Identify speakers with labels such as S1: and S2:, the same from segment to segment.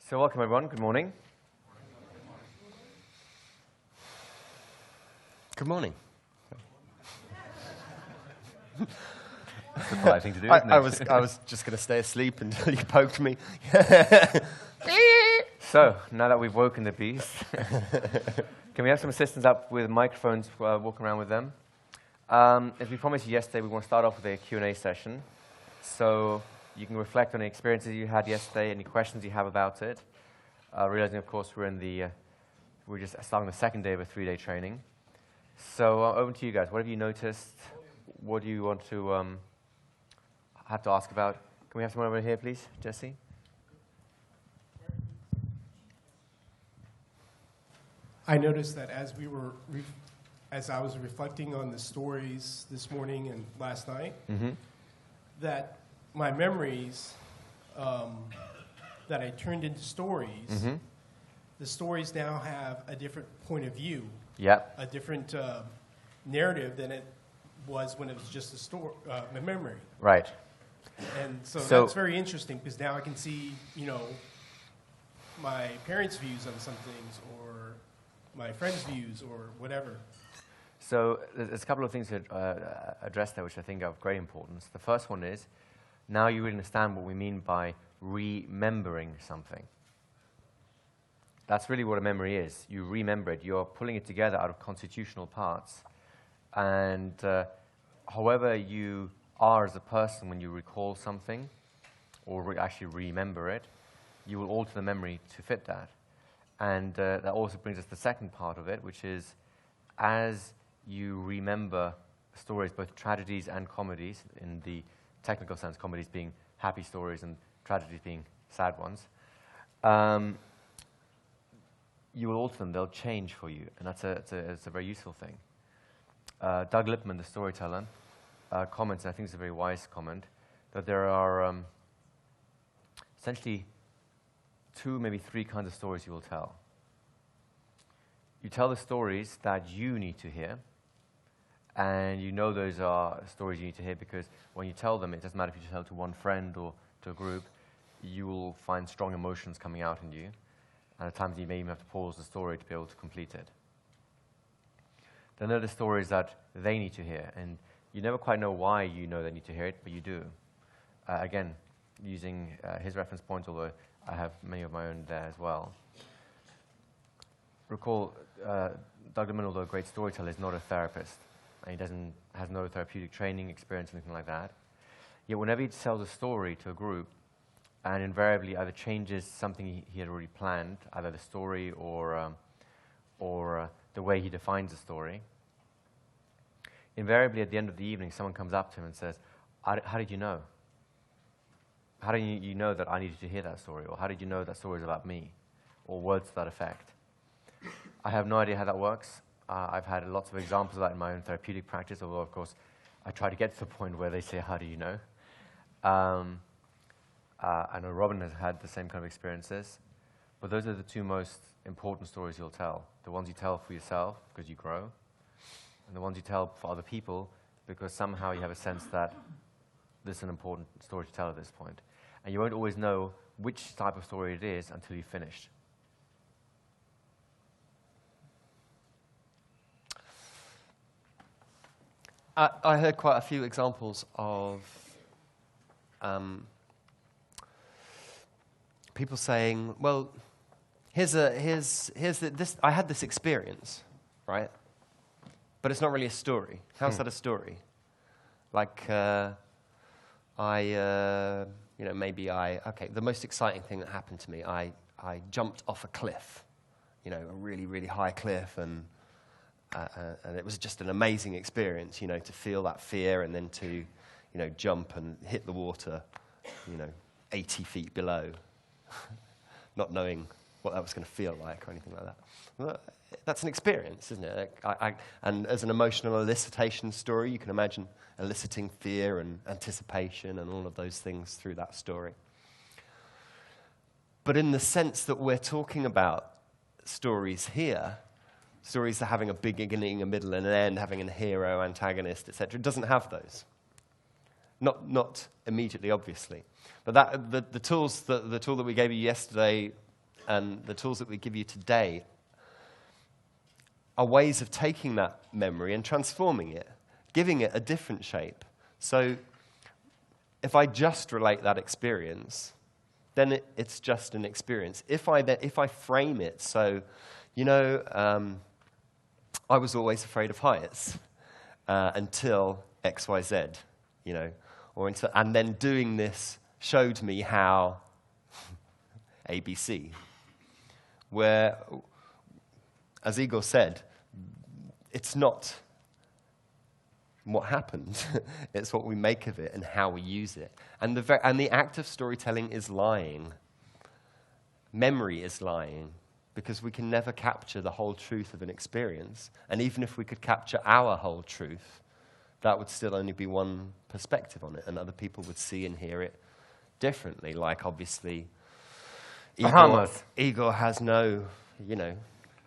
S1: So welcome everyone, good morning.
S2: Good morning.
S1: That's the polite thing to do, isn't it?
S2: I was just going to stay asleep until you poked me.
S1: So, now that we've woken the beast, can we have some assistants up with microphones, walking around with them? As we promised you yesterday, we want to start off with a Q&A session. So you can reflect on the experiences you had yesterday, any questions you have about it. Realizing, of course, we're just starting the second day of a 3-day training. So over to you guys. What have you noticed? What do you want to have to ask about? Can we have someone over here, please? Jesse?
S3: I noticed that as I was reflecting on the stories this morning and last night, that my memories that I turned into stories, the stories now have a different point of view, a different narrative than it was when it was just a memory.
S1: Right.
S3: And so that's very interesting because now I can see, my parents' views on some things or my friends' views or whatever.
S1: So there's a couple of things to address there which I think are of great importance. The first one is, now you really understand what we mean by remembering something. That's really what a memory is. You remember it. You're pulling it together out of constitutional parts. And however you are as a person when you recall something, or actually remember it, you will alter the memory to fit that. And that also brings us to the second part of it, which is as you remember stories, both tragedies and comedies, in the technical sense, comedies being happy stories and tragedies being sad ones, you will alter them. They'll change for you, and it's a very useful thing. Doug Lippman, the storyteller, comments, and I think it's a very wise comment, that there are essentially 2, maybe 3 kinds of stories you will tell. You tell the stories that you need to hear, and you know those are stories you need to hear because when you tell them, it doesn't matter if you tell to one friend or to a group, you will find strong emotions coming out in you, and at times you may even have to pause the story to be able to complete it. Then there are the stories that they need to hear, and you never quite know why you know they need to hear it, but you do. Again, using his reference point, although I have many of my own there as well. Recall, Doug Lippman, although a great storyteller, is not a therapist, and he has no therapeutic training, experience, anything like that. Yet whenever he tells a story to a group, and invariably either changes something he had already planned, either the story or the way he defines the story, invariably at the end of the evening, someone comes up to him and says, how did you know? How did you know that I needed to hear that story? Or how did you know that story is about me? Or words to that effect. I have no idea how that works. I've had lots of examples of that in my own therapeutic practice, although, of course, I try to get to the point where they say, how do you know? I know Robin has had the same kind of experiences. But those are the 2 most important stories you'll tell. The ones you tell for yourself, because you grow, and the ones you tell for other people, because somehow you have a sense that this is an important story to tell at this point. And you won't always know which type of story it is until you've finished.
S2: I heard quite a few examples of people saying, well, I had this experience, right? But it's not really a story. How's that a story? Like, the most exciting thing that happened to me, I jumped off a cliff, a really, really high cliff, and it was just an amazing experience, to feel that fear and then to, jump and hit the water, 80 feet below, not knowing what that was going to feel like or anything like that. Well, that's an experience, isn't it? And as an emotional elicitation story, you can imagine eliciting fear and anticipation and all of those things through that story. But in the sense that we're talking about stories here, stories that are having a beginning, a middle, and an end, having a hero, antagonist, etc., it doesn't have those. Not immediately, obviously. But the tool that we gave you yesterday and the tools that we give you today are ways of taking that memory and transforming it, giving it a different shape. So if I just relate that experience, then it's just an experience. If I frame it so, I was always afraid of heights until XYZ, and then doing this showed me how ABC, where, as Igor said, it's not what happened. It's what we make of it and how we use it. And the act of storytelling is lying. Memory is lying, because we can never capture the whole truth of an experience. And even if we could capture our whole truth, that would still only be one perspective on it, and other people would see and hear it differently. Like, obviously, Igor has no,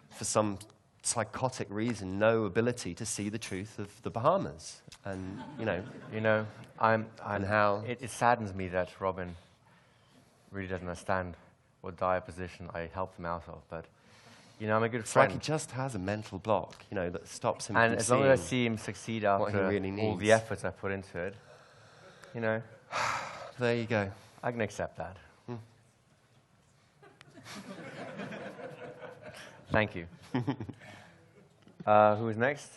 S2: for some psychotic reason, no ability to see the truth of the Bahamas. And,
S1: it saddens me that Robin really doesn't understand what dire position I helped him out of. But, I'm a good friend.
S2: It's like he just has a mental block, that stops him
S1: and
S2: from
S1: as
S2: seeing
S1: long as I see him succeed after
S2: really
S1: all the efforts I put into it,
S2: there you go.
S1: I can accept that. Thank you. Who is next?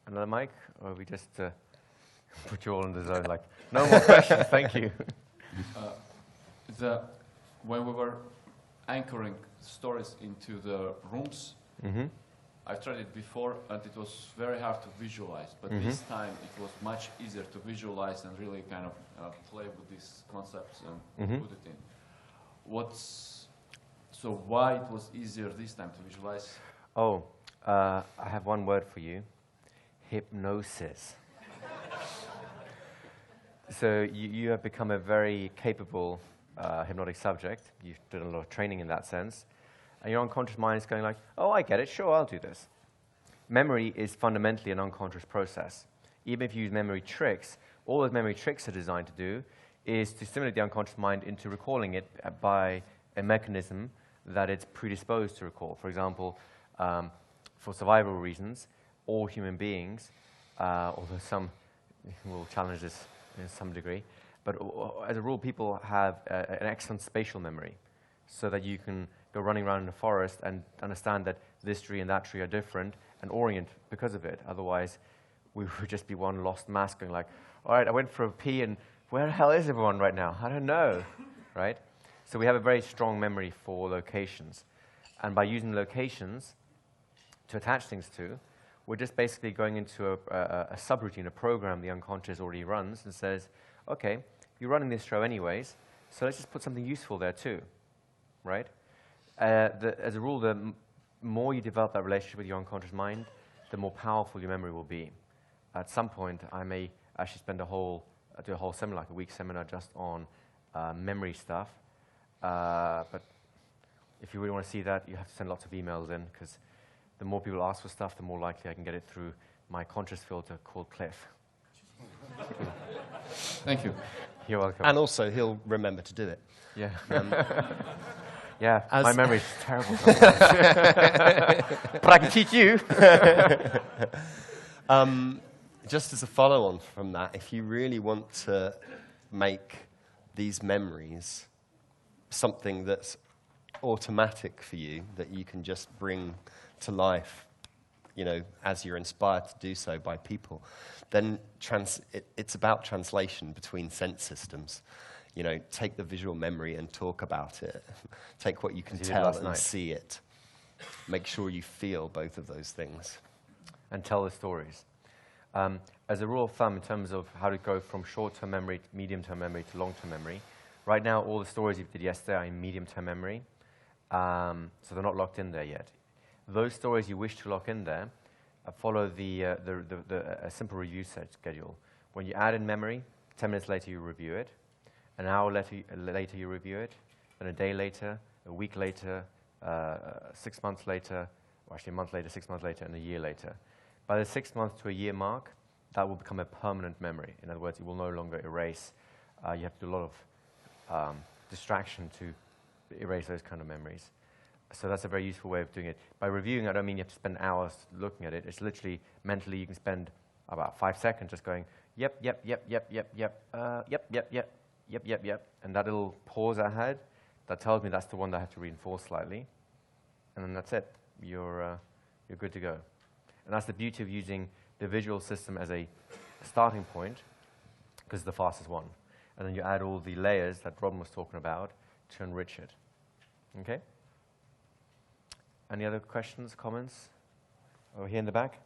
S1: Another mic? Or we just put you all in the zone like, no more questions, thank you.
S4: When we were anchoring stories into the rooms, I've tried it before and it was very hard to visualize, but this time it was much easier to visualize and really kind of play with these concepts and put it in. So why it was easier this time to visualize?
S1: Oh, I have one word for you: hypnosis. So you have become a very capable hypnotic subject. You've done a lot of training in that sense. And your unconscious mind is going like, oh, I get it, sure, I'll do this. Memory is fundamentally an unconscious process. Even if you use memory tricks, all those memory tricks are designed to do is to stimulate the unconscious mind into recalling it by a mechanism that it's predisposed to recall. For example, for survival reasons, all human beings, although some will challenge this in some degree, but as a rule, people have an excellent spatial memory, so that you can go running around in the forest and understand that this tree and that tree are different and orient because of it. Otherwise, we would just be one lost mass going like, all right, I went for a pee, and where the hell is everyone right now? I don't know, right? So we have a very strong memory for locations. And by using locations to attach things to, we're just basically going into a subroutine, a program the unconscious already runs and says, okay, you're running this show anyways, so let's just put something useful there too, right? As a rule, the more you develop that relationship with your unconscious mind, the more powerful your memory will be. At some point, I may actually spend do a whole seminar, like a week seminar, just on memory stuff. But if you really want to see that, you have to send lots of emails in, because the more people ask for stuff, the more likely I can get it through my conscious filter called Cliff.
S4: Thank you.
S1: You're welcome.
S2: And also, he'll remember to do it.
S1: Yeah. Yeah, my memory's terrible. But I can teach you.
S2: Just as a follow-on from that, if you really want to make these memories something that's automatic for you, that you can just bring to life, as you're inspired to do so by people, then it's about translation between sense systems. Take the visual memory and talk about it. Take what you can tell and see it. Make sure you feel both of those things.
S1: And tell the stories. As a rule of thumb, in terms of how to go from short-term memory, to medium-term memory, to long-term memory, right now all the stories you did yesterday are in medium-term memory, so they're not locked in there yet. Those stories you wish to lock in there follow a simple review schedule. When you add in memory, 10 minutes later you review it. An hour later you review it, then a day later, a week later, 6 months later, or actually a month later, 6 months later, and a year later. By the 6 months to a year mark, that will become a permanent memory. In other words, it will no longer erase. You have to do a lot of distraction to erase those kind of memories. So that's a very useful way of doing it. By reviewing, I don't mean you have to spend hours looking at it. It's literally, mentally, you can spend about 5 seconds just going, yep, yep, yep, yep, yep, yep, yep, yep, yep, yep, yep, yep. And that little pause I had, that tells me that's the one that I have to reinforce slightly. And then that's it. You're good to go. And that's the beauty of using the visual system as a starting point, because it's the fastest one. And then you add all the layers that Robin was talking about to enrich it. Okay? Any other questions, comments? Over here in the back?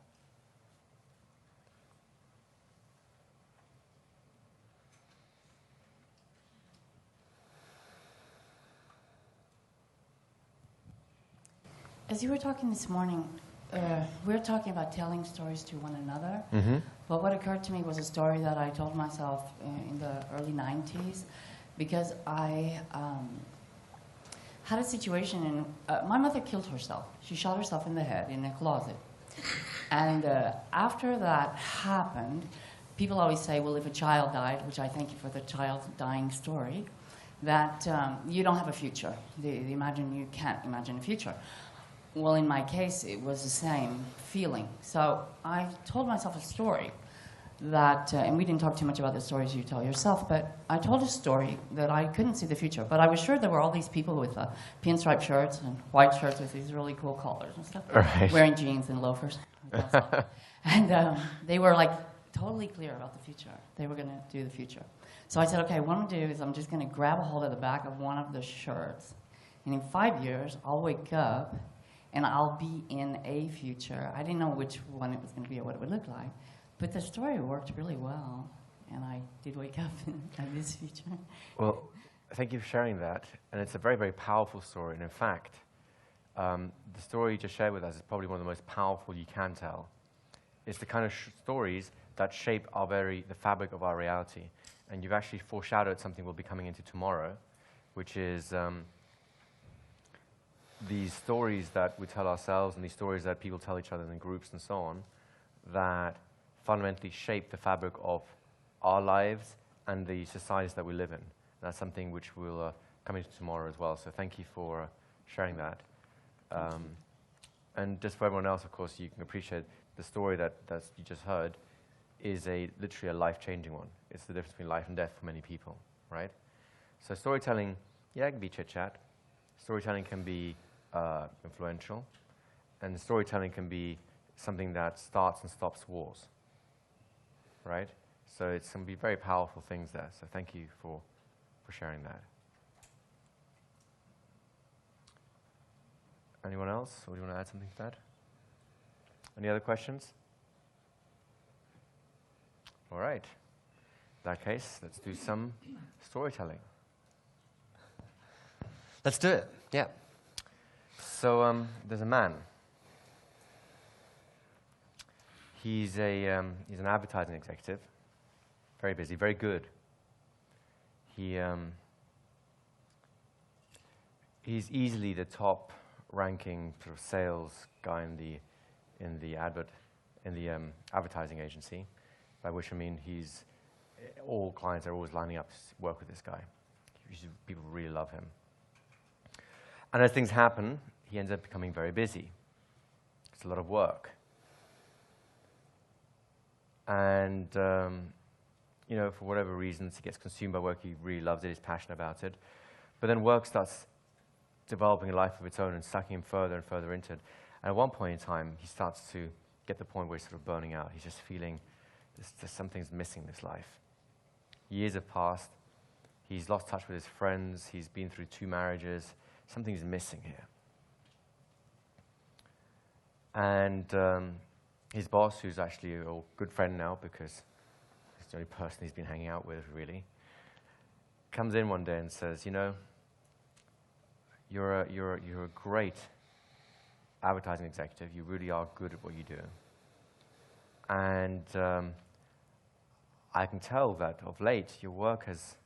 S5: As you were talking this morning, we were talking about telling stories to one another. But what occurred to me was a story that I told myself in the early 90s, because I had a situation in, my mother killed herself. She shot herself in the head in a closet. And after that happened, people always say, well, if a child died, which I thank you for the child dying story, that you don't have a future. You can't imagine a future. Well, in my case, it was the same feeling. So I told myself a story that, and we didn't talk too much about the stories you tell yourself, but I told a story that I couldn't see the future. But I was sure there were all these people with pinstripe shirts and white shirts with these really cool collars and stuff,
S1: right,
S5: wearing jeans and loafers. And they were like totally clear about the future. They were going to do the future. So I said, okay, what I'm going to do is I'm just going to grab a hold of the back of one of the shirts, and in 5 years, I'll wake up and I'll be in a future. I didn't know which one it was going to be or what it would look like, but the story worked really well, and I did wake up in this future.
S1: Well, thank you for sharing that, and it's a very, very powerful story, and in fact, the story you just shared with us is probably one of the most powerful you can tell. It's the kind of stories that shape the fabric of our reality, and you've actually foreshadowed something we'll be coming into tomorrow, which is these stories that we tell ourselves and these stories that people tell each other in groups and so on, that fundamentally shape the fabric of our lives and the societies that we live in. And that's something which we'll come into tomorrow as well. So thank you for sharing that. And just for everyone else, of course, you can appreciate the story that you just heard is literally a life-changing one. It's the difference between life and death for many people, right? So storytelling, yeah, it can be chit-chat. Storytelling can be influential, and storytelling can be something that starts and stops wars, right? So it's going to be very powerful things there. So thank you for sharing that. Anyone else? Or do you want to add something to that? Any other questions? All right. In that case, let's do some storytelling.
S2: Let's do it, yeah.
S1: So there's a man. He's an advertising executive, very busy, very good. He's easily the top-ranking sort of sales guy in the advertising agency, by which I mean all clients are always lining up to work with this guy. People really love him. And as things happen, he ends up becoming very busy. It's a lot of work. And, for whatever reasons, he gets consumed by work. He really loves it. He's passionate about it. But then work starts developing a life of its own and sucking him further and further into it. And at one point in time, he starts to get the point where he's sort of burning out. He's just feeling something's missing in his life. Years have passed. He's lost touch with his friends. He's been through 2 marriages. Something's missing here. And his boss, who's actually a good friend now because he's the only person he's been hanging out with, really, comes in one day and says, you're a great advertising executive. You really are good at what you do. And I can tell that of late your work has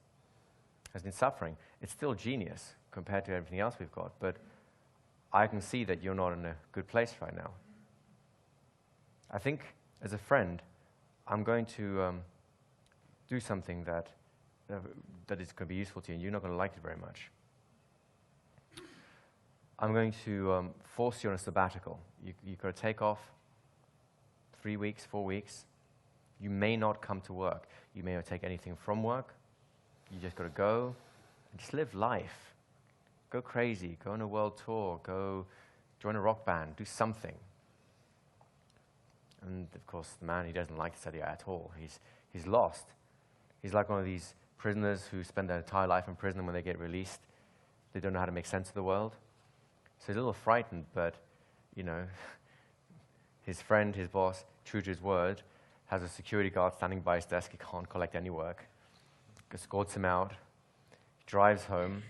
S1: been suffering. It's still genius compared to everything else we've got, but I can see that you're not in a good place right now. I think, as a friend, I'm going to do something that is going to be useful to you, and you're not going to like it very much. I'm going to force you on a sabbatical. You've got to take off 3 weeks, 4 weeks. You may not come to work. You may not take anything from work. You just got to go and just live life. Go crazy. Go on a world tour. Go join a rock band. Do something. And, of course, the man, he doesn't like this idea at all. He's lost. He's like one of these prisoners who spend their entire life in prison, and when they get released, they don't know how to make sense of the world. So he's a little frightened, but, you know, his friend, his boss, true to his word, has a security guard standing by his desk. He can't collect any work. Escorts him out. He drives home.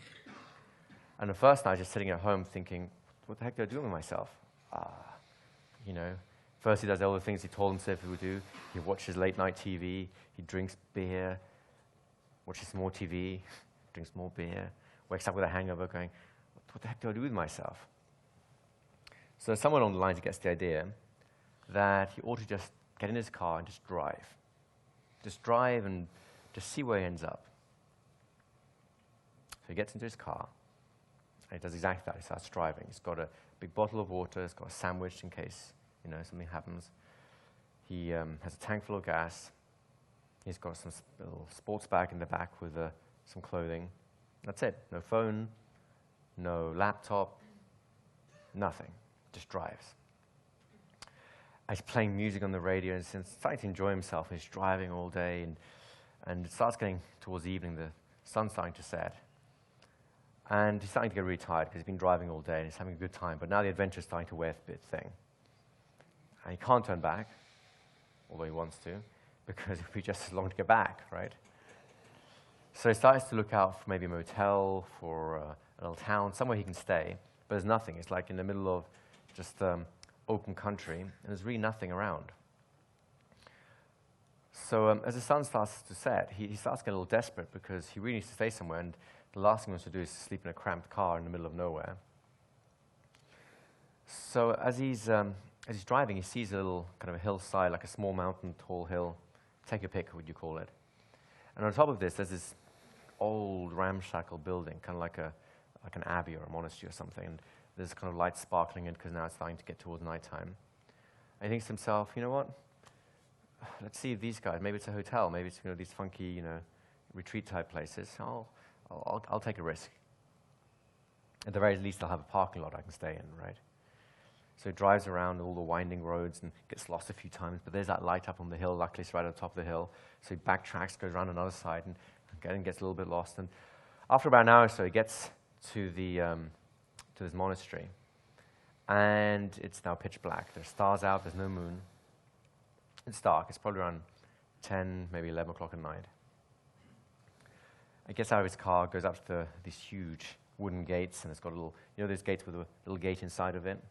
S1: And the first night, just sitting at home thinking, what the heck do I do with myself? You know, first he does all the things he told himself he would do. He watches late-night TV. He drinks beer, watches more TV, drinks more beer, wakes up with a hangover going, what the heck do I do with myself? So somewhere along the lines, he gets the idea that he ought to just get in his car and just drive. Just drive and just see where he ends up. So he gets into his car, and he does exactly that. He starts driving. He's got a big bottle of water. He's got a sandwich in case, you know, something happens. He has a tank full of gas. He's got some little sports bag in the back with some clothing. That's it. No phone, no laptop, nothing. Just drives. He's playing music on the radio and he's starting to enjoy himself. He's driving all day, and it starts getting towards the evening. The sun's starting to set. And he's starting to get really tired because he's been driving all day and he's having a good time. But now the adventure's starting to wear a bit thin. And he can't turn back, although he wants to, because it'll be just as long to get back, right? So he starts to look out for maybe a motel, for a little town, somewhere he can stay. But there's nothing. It's like in the middle of just open country, and there's really nothing around. So as the sun starts to set, he starts to get a little desperate because he really needs to stay somewhere, and the last thing he wants to do is sleep in a cramped car in the middle of nowhere. So as he's driving, he sees a little kind of a hillside, like a small mountain, tall hill. Take your pick, what you call it. And on top of this, there's this old ramshackle building, kind of like an abbey or a monastery or something. And there's kind of light sparkling in it because now it's starting to get towards nighttime. And he thinks to himself, you know what? Let's see these guys. Maybe it's a hotel. Maybe it's, you know, these funky, you know, retreat type places. I'll take a risk. At the very least, I'll have a parking lot I can stay in, right? So he drives around all the winding roads and gets lost a few times, but there's that light up on the hill. Luckily, it's right on top of the hill. So he backtracks, goes around another side, and again gets a little bit lost. And after about an hour or so, he gets to this monastery. And it's now pitch black. There's stars out. There's no moon. It's dark. It's probably around 10, maybe 11 o'clock at night. He gets out of his car, goes up to these huge wooden gates, and it's got a little, you know, those gates with a little gate inside of it?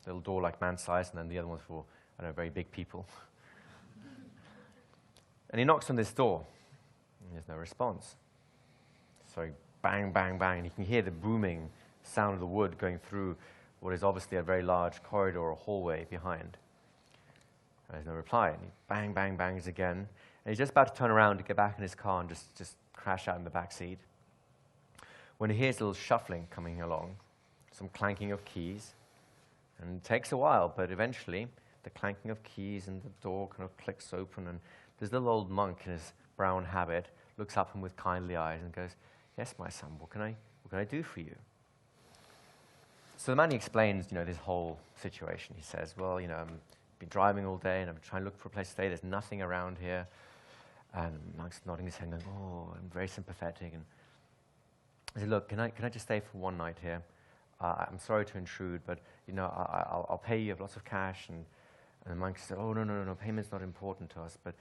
S1: A little door like man-sized, and then the other one's for, I don't know, very big people. And he knocks on this door, and there's no response. So he bang, bang, bang, and you can hear the booming sound of the wood going through what is obviously a very large corridor or hallway behind. And there's no reply, and he bang, bang, bangs again, and he's just about to turn around to get back in his car and just crash out in the back seat, when he hears a little shuffling coming along, some clanking of keys. And it takes a while, but eventually the clanking of keys and the door kind of clicks open, and this little old monk in his brown habit looks up at him with kindly eyes and goes, "Yes, my son, what can I do for you?" So the man, he explains, you know, this whole situation. He says, "Well, you know, I've been driving all day and I'm trying to look for a place to stay. There's nothing around here." And the monk's nodding his head and going, "Oh, I'm very sympathetic." And I said, "Look, can I just stay for one night here? I'm sorry to intrude, but, you know, I'll pay you. I have lots of cash." And the monk said, "Oh, no, payment's not important to us, but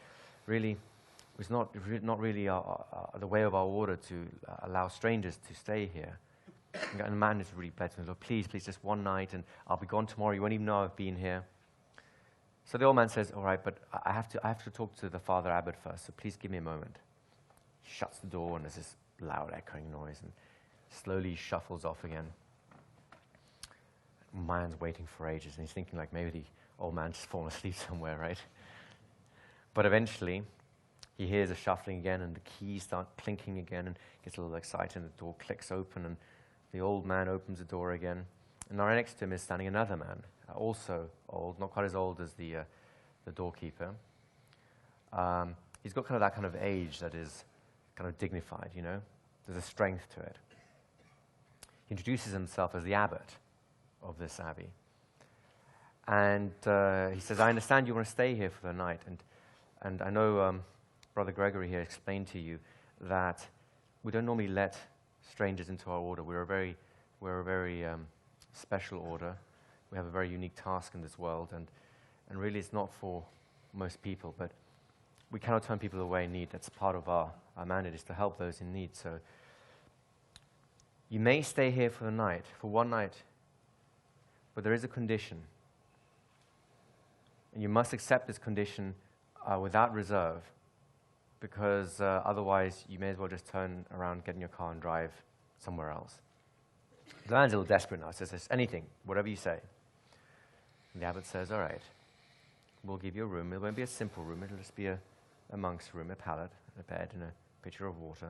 S1: really, it's not really the way of our order to allow strangers to stay here." And the man is really begging, "Look, please, just one night, and I'll be gone tomorrow. You won't even know I've been here." So the old man says, "All right, but I have to talk to the Father Abbot first, so please give me a moment." He shuts the door, and there's this loud echoing noise, and slowly shuffles off again. Man's waiting for ages, and he's thinking like maybe the old man's just fallen asleep somewhere, right? But eventually, he hears a shuffling again, and the keys start clinking again, and gets a little excited, and the door clicks open, and the old man opens the door again, And right next to him is standing another man, also old, not quite as old as the doorkeeper. He's got kind of that kind of age that is kind of dignified, you know? There's a strength to it. He introduces himself as the abbot of this abbey. And he says, I understand you want to stay here for the night. And I know Brother Gregory here explained to you that we don't normally let strangers into our order. We're a very special order. We have a very unique task in this world. And really it's not for most people, but we cannot turn people away in need. That's part of our mandate, is to help those in need. So you may stay here for the night, for one night, but there is a condition. And you must accept this condition without reserve, because otherwise you may as well just turn around, get in your car and drive somewhere else. The man's a little desperate now. He says, anything, whatever you say. And the abbot says, all right, we'll give you a room. It won't be a simple room. It'll just be a monk's room, a pallet, a bed, and a pitcher of water.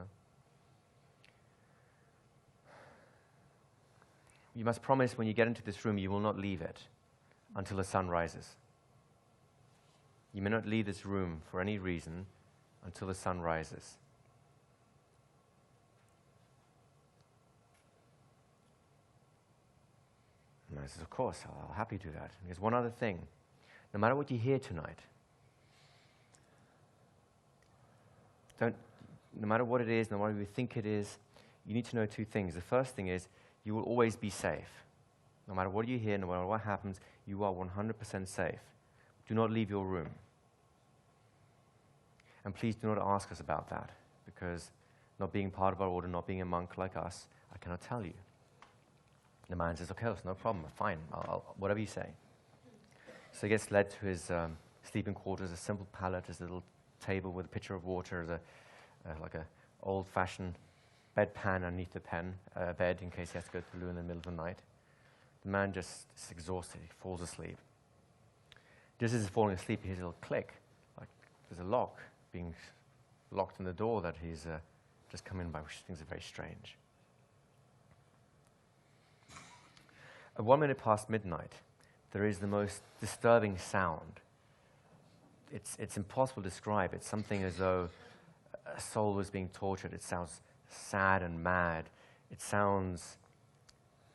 S1: You must promise when you get into this room you will not leave it until the sun rises. You may not leave this room for any reason until the sun rises. And I says, of course, I'll happily do that. And there's one other thing. No matter what you hear tonight, no matter what it is, no matter what you think it is, you need to know two things. The first thing is, you will always be safe. No matter what you hear, no matter what happens, you are 100% safe. Do not leave your room. And please do not ask us about that, because not being part of our order, not being a monk like us, I cannot tell you. The man says, okay, that's no problem, fine, I'll whatever you say. So he gets led to his sleeping quarters, a simple pallet, his little table with a pitcher of water, like a old-fashioned bedpan underneath the bed in case he has to go to the loo in the middle of the night. The man just is exhausted, he falls asleep. Just as he's falling asleep, he hears a little click, like there's a lock being locked in the door that he's just come in by, which things are very strange. At 1 minute past midnight, there is the most disturbing sound. It's impossible to describe. It's something as though a soul was being tortured. It sounds sad and mad. It sounds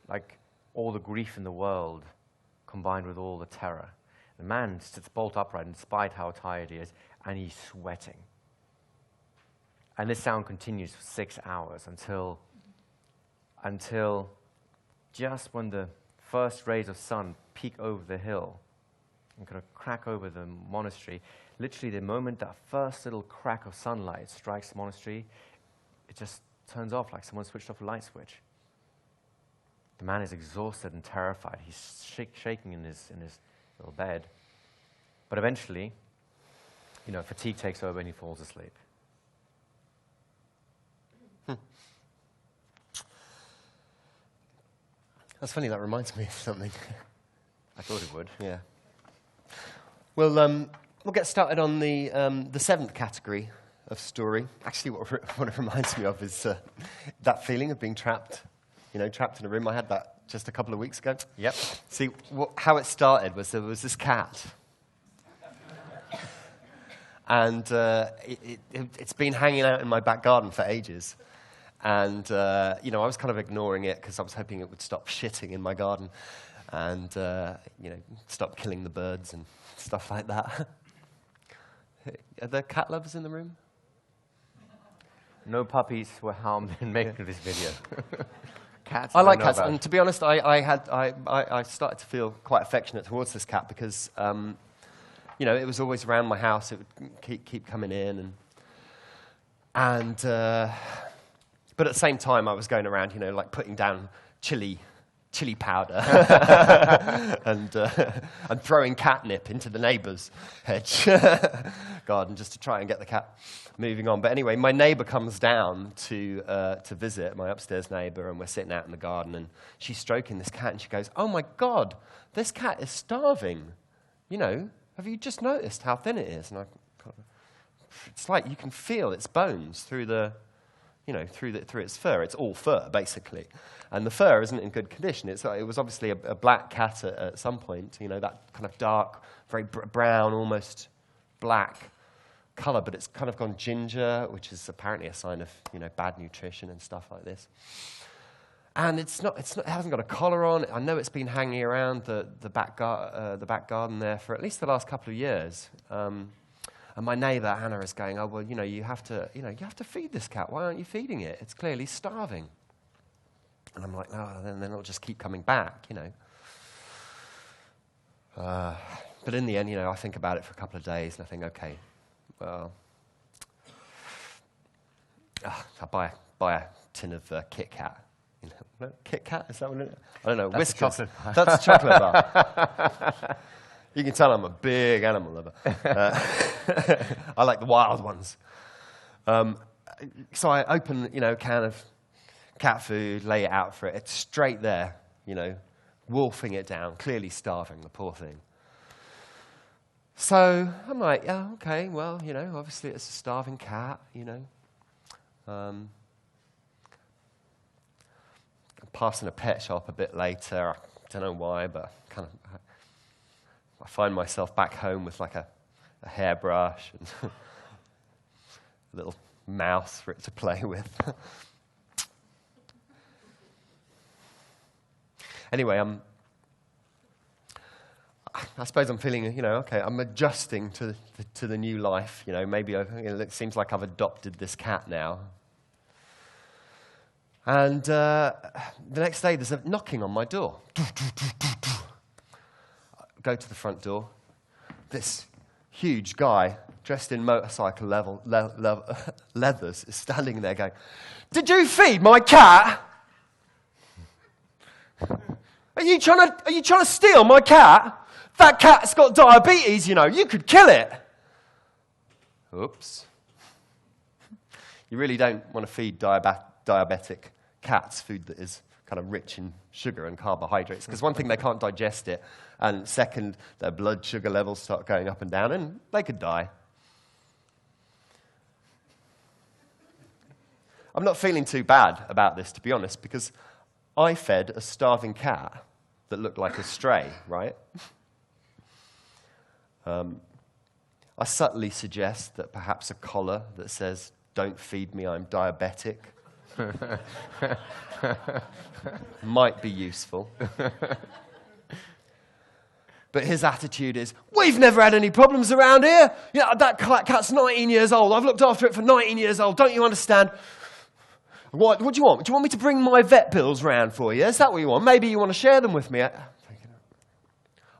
S1: like all the grief in the world combined with all the terror. The man sits bolt upright in spite how tired he is, and he's sweating. And this sound continues for 6 hours until just when the first rays of sun peek over the hill and kind of crack over the monastery, literally the moment that first little crack of sunlight strikes the monastery, it just turns off like someone switched off a light switch. The man is exhausted and terrified. He's shaking in his little bed. But eventually, fatigue takes over and he falls asleep.
S2: That's funny, that reminds me of something.
S1: I thought it would.
S2: Yeah. Well, we'll get started on the seventh category of story. Actually, what it reminds me of is that feeling of being trapped, trapped in a room. I had that just a couple of weeks ago.
S1: Yep.
S2: See, how it started was there was this cat. And it's been hanging out in my back garden for ages. And, I was kind of ignoring it because I was hoping it would stop shitting in my garden and, stop killing the birds and stuff like that. Are there cat lovers in the room?
S1: No puppies were harmed in making this video. Cats.
S2: I like cats, and to be honest, I started to feel quite affectionate towards this cat because, it was always around my house. It would keep coming in, but at the same time, I was going around, like putting down chili powder and throwing catnip into the neighbour's hedge garden just to try and get the cat moving on. But anyway, my neighbour comes down to visit, my upstairs neighbour, and we're sitting out in the garden, and she's stroking this cat, and she goes, "Oh my God, this cat is starving. Have you just noticed how thin it is?" And it's like you can feel its bones through the through its fur. It's all fur, basically. And the fur isn't in good condition. It was obviously a black cat at some point, that kind of dark, very brown, almost black color, but it's kind of gone ginger, which is apparently a sign of, bad nutrition and stuff like this. And it hasn't got a collar on. I know it's been hanging around the back garden there for at least the last couple of years. And my neighbour Anna is going, "Oh well, you have to feed this cat. Why aren't you feeding it? It's clearly starving." And I'm like, "No, then it'll just keep coming back, But in the end, I think about it for a couple of days, and I think, okay, well, I'll buy a tin of Kit Kat. Kit Kat, is that what it is? I don't know.
S1: That's
S2: Whiskers. That's a chocolate bar. You can tell I'm a big animal lover. I like the wild ones. So I open, a can of cat food, lay it out for it. It's straight there, wolfing it down, clearly starving, the poor thing. So I'm like, yeah, okay, well, obviously it's a starving cat, I'm passing a pet shop a bit later. I don't know why, but I find myself back home with like a hairbrush and a little mouse for it to play with. Anyway, I suppose I'm feeling, okay, I'm adjusting to the new life. Maybe it seems like I've adopted this cat now. And the next day, there's a knocking on my door. I go to the front door. This huge guy, dressed in motorcycle leathers, is standing there going, "Did you feed my cat? Are you trying to steal my cat? That cat's got diabetes, You could kill it." Oops. You really don't want to feed diabetic cats food that is kind of rich in sugar and carbohydrates, because one thing, they can't digest it, and second, their blood sugar levels start going up and down, and they could die. I'm not feeling too bad about this, to be honest, because I fed a starving cat that looked like a stray, right? I subtly suggest that perhaps a collar that says, "Don't feed me, I'm diabetic," might be useful. But his attitude is, "We've never had any problems around here. That cat's 19 years old. I've looked after it for 19 years old. Don't you understand? What do you want? Do you want me to bring my vet bills round for you? Is that what you want? Maybe you want to share them with me."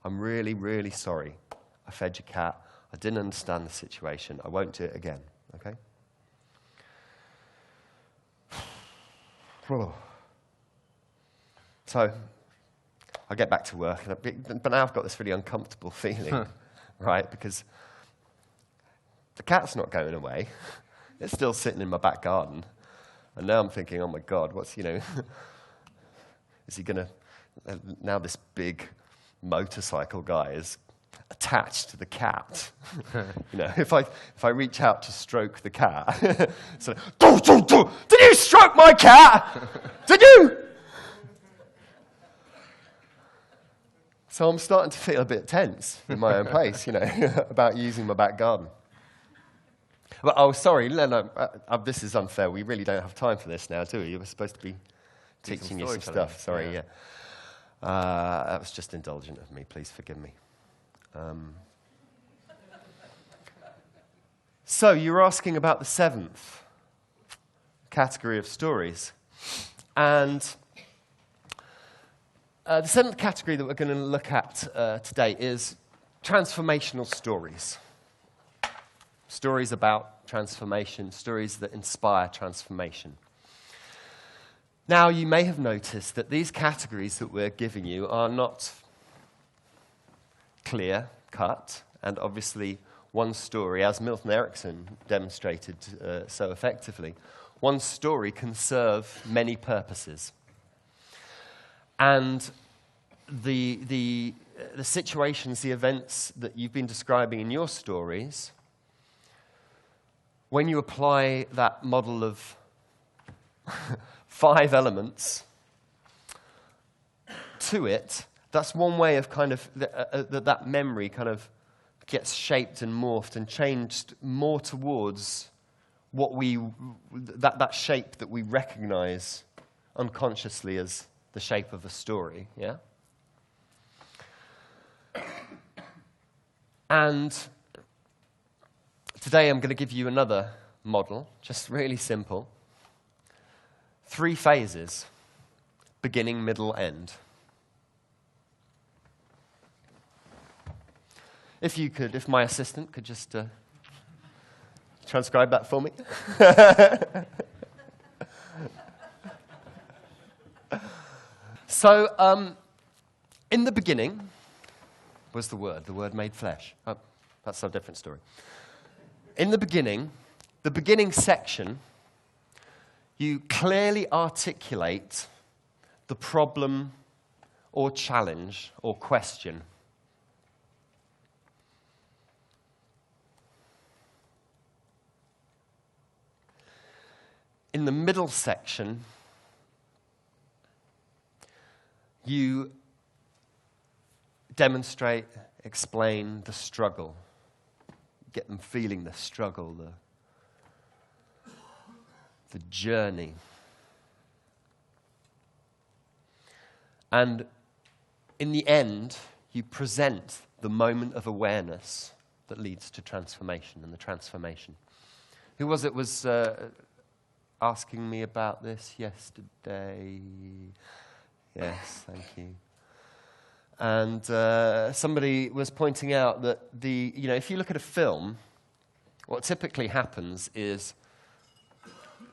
S2: I'm really, really sorry. I fed your cat. I didn't understand the situation. I won't do it again, okay? So I get back to work, but now I've got this really uncomfortable feeling, right? Because the cat's not going away. It's still sitting in my back garden. And now I'm thinking, oh my God, is he going to, now this big motorcycle guy is attached to the cat. If I reach out to stroke the cat, so, "Did you stroke my cat? Did you?" So I'm starting to feel a bit tense in my own place, about using my back garden. But, oh, sorry, no, this is unfair. We really don't have time for this now, do we? You were supposed to be teaching you some stuff. Sorry, yeah. That was just indulgent of me. Please forgive me. So you're asking about the seventh category of stories. And the seventh category that we're going to look at today is transformational stories. Stories about transformation, stories that inspire transformation. Now, you may have noticed that these categories that we're giving you are not clear-cut, and obviously one story, as Milton Erickson demonstrated so effectively, one story can serve many purposes. And the situations, the events that you've been describing in your stories, when you apply that model of 5 elements to it, that's one way of kind of, that memory kind of gets shaped and morphed and changed more towards what that shape that we recognize unconsciously as the shape of a story, yeah? And today I'm going to give you another model, just really simple. 3 phases, beginning, middle, end. If my assistant could just transcribe that for me. So, in the beginning was the Word made flesh. Oh, that's a different story. In the beginning section, you clearly articulate the problem or challenge or question. In the middle section, you demonstrate, explain the struggle. Get them feeling the struggle, the journey. And in the end, you present the moment of awareness that leads to transformation and the transformation. Who was it was asking me about this yesterday? Yes, thank you. And somebody was pointing out that if you look at a film, what typically happens is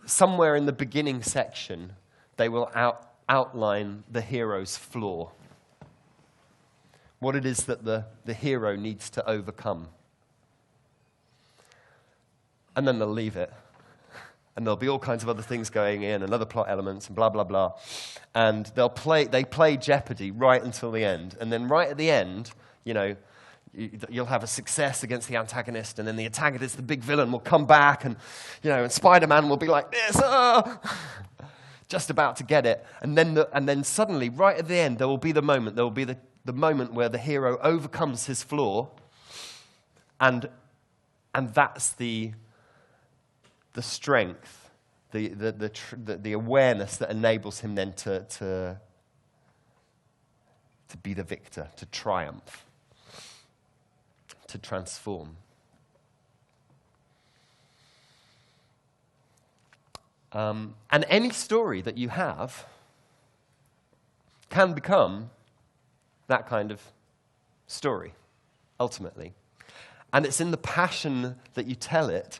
S2: somewhere in the beginning section, they will outline the hero's flaw. What it is that the hero needs to overcome. And then they'll leave it. And there'll be all kinds of other things going in, and other plot elements, and blah, blah, blah. And they play Jeopardy right until the end. And then right at the end, you'll have a success against the antagonist, and then the antagonist, the big villain, will come back, and Spider-Man will be like this, just about to get it. And then suddenly, right at the end, there will be the moment. There will be the moment where the hero overcomes his flaw, and that's the strength, the awareness that enables him then to be the victor, to triumph, to transform. And any story that you have can become that kind of story, ultimately. And it's in the passion that you tell it,